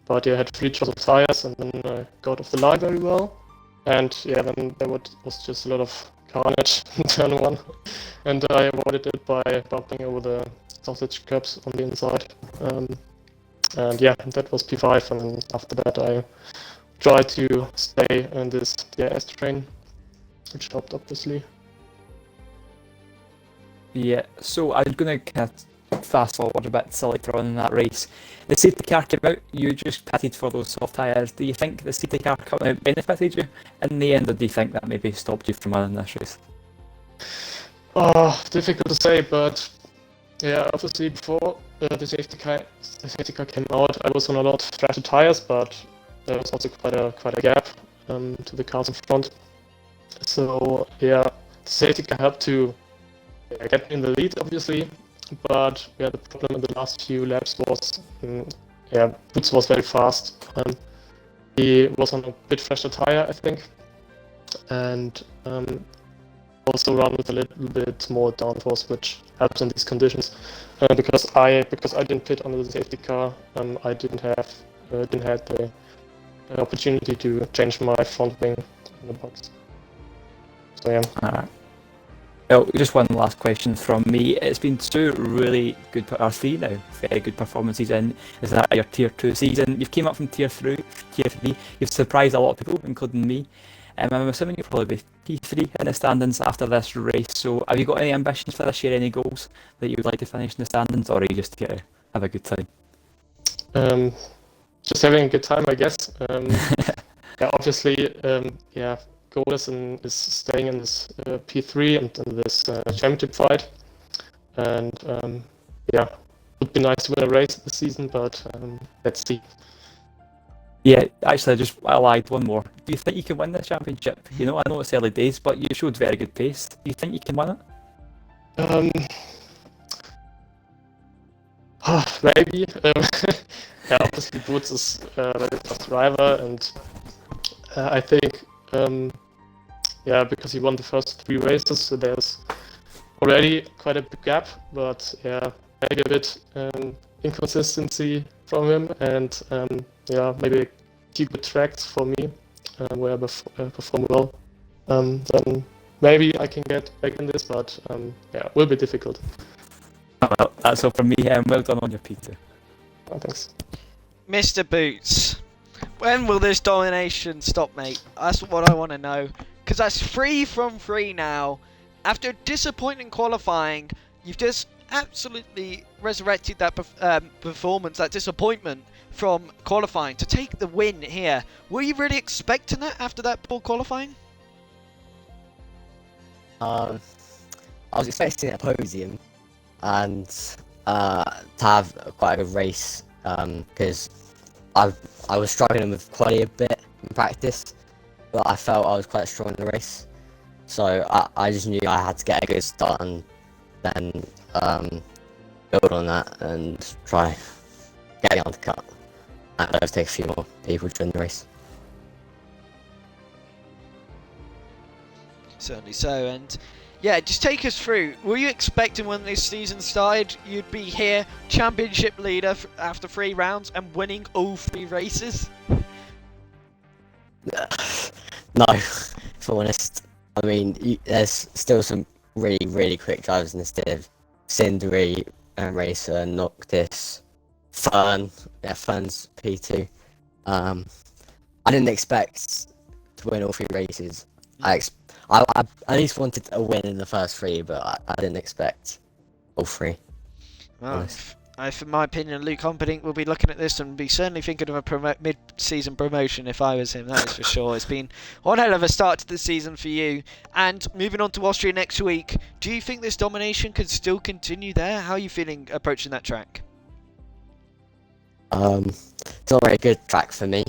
But yeah, I had 3 shots of tires and then I got off the line very well. And yeah, then there was just a lot of carnage in turn 1. And I avoided it by bumping over the sausage cups on the inside. And yeah, that was P5, and then after that I tried to stay in this DRS train, which helped obviously. Yeah, so I'm going to kind of fast forward a bit to later on in that race. The safety car came out, you just pitted for those soft tyres. Do you think the safety car coming out benefited you in the end, or do you think that maybe stopped you from winning this race? Difficult to say, but yeah, obviously before the safety car came out, I was on a lot fresher tires, but there was also quite a gap to the cars in front. So yeah, the safety car helped to get in the lead, obviously, but yeah, the problem in the last few laps was, Boots was very fast. He was on a bit fresher tire, I think, and also run with a little bit more downforce, which helps in these conditions. Because I didn't pit under the safety car, I didn't have the opportunity to change my front wing in the box. So yeah. Alright. Well, just one last question from me. It's been 2 really good, or 3 now, very good performances in that your tier 2 season. You've came up from tier 3. You've surprised a lot of people, including me. I'm assuming you'll probably be P3 in the standings after this race. So have you got any ambitions for this year, any goals that you would like to finish in the standings, or are you just here to have a good time? Just having a good time, I guess. Yeah, obviously, goal is staying in this P3 and in this championship fight. And yeah, would be nice to win a race this season, but let's see. Yeah, actually, I lied. One more. Do you think you can win this championship? You know, I know it's early days, but you showed very good pace. Do you think you can win it? Maybe. Yeah, obviously Boots is a very fast driver, and I think, yeah, because he won the first 3 races, so there's already quite a big gap. But yeah, maybe a bit inconsistency from him, and yeah, maybe a few good tracks for me where I perform well. Then maybe I can get back in this, but yeah, it will be difficult. Well, that's all from me. Well done on your P2. Oh, thanks. Mr. Boots, when will this domination stop, mate? That's what I want to know. Because that's 3 from 3 now. After disappointing qualifying, you've just absolutely resurrected that performance, that disappointment from qualifying to take the win here. Were you really expecting that after that poor qualifying? I was expecting a podium and to have quite a good race because I was struggling with quality a bit in practice, but I felt I was quite strong in the race. So I just knew I had to get a good start and then build on that and try getting on the cut. And overtake a few more people during the race. Certainly so, and yeah, just take us through. Were you expecting when this season started you'd be here, championship leader after 3 rounds and winning all 3 races? No, if I'm honest. I mean, there's still some really quick drivers in this div. Cindery, Racer, Noctis, Fern. Yeah, Fern's P2. I didn't expect to win all 3 races. I at least wanted a win in the first 3, but I didn't expect all 3. Well, in my opinion, Luke Humperdinck will be looking at this and be certainly thinking of a mid-season promotion if I was him, that is for sure. It's been one hell of a start to the season for you. And moving on to Austria next week, do you think this domination can still continue there? How are you feeling approaching that track? It's not a very good track for me.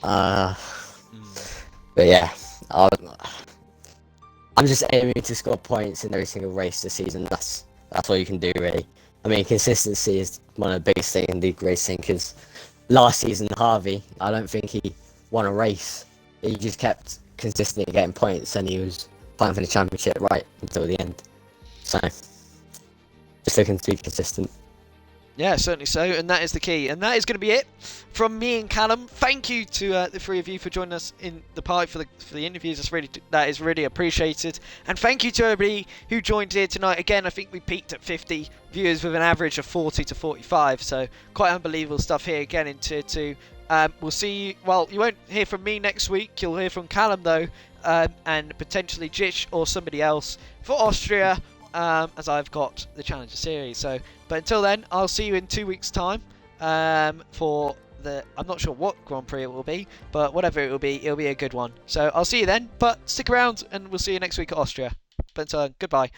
But yeah, I'm just aiming to score points in every single race this season. That's all you can do, really. I mean, consistency is one of the biggest things in league racing, because last season, Harvey, I don't think he won a race. He just kept consistently getting points, and he was fighting for the championship right until the end. So, just looking to be consistent. Yeah, certainly so, and that is the key. And that is going to be it from me and Callum. Thank you to the 3 of you for joining us in the party for the interviews. That is really appreciated. And thank you to everybody who joined here tonight. Again, I think we peaked at 50 viewers with an average of 40 to 45, so quite unbelievable stuff here again in Tier 2. We'll see you, well, you won't hear from me next week. You'll hear from Callum, though, and potentially Jitch or somebody else for Austria. As I've got the Challenger Series. So, but until then, I'll see you in 2 weeks' time for the. I'm not sure what Grand Prix it will be, but whatever it will be, it'll be a good one. So I'll see you then. But stick around, and we'll see you next week at Austria. But until then, goodbye.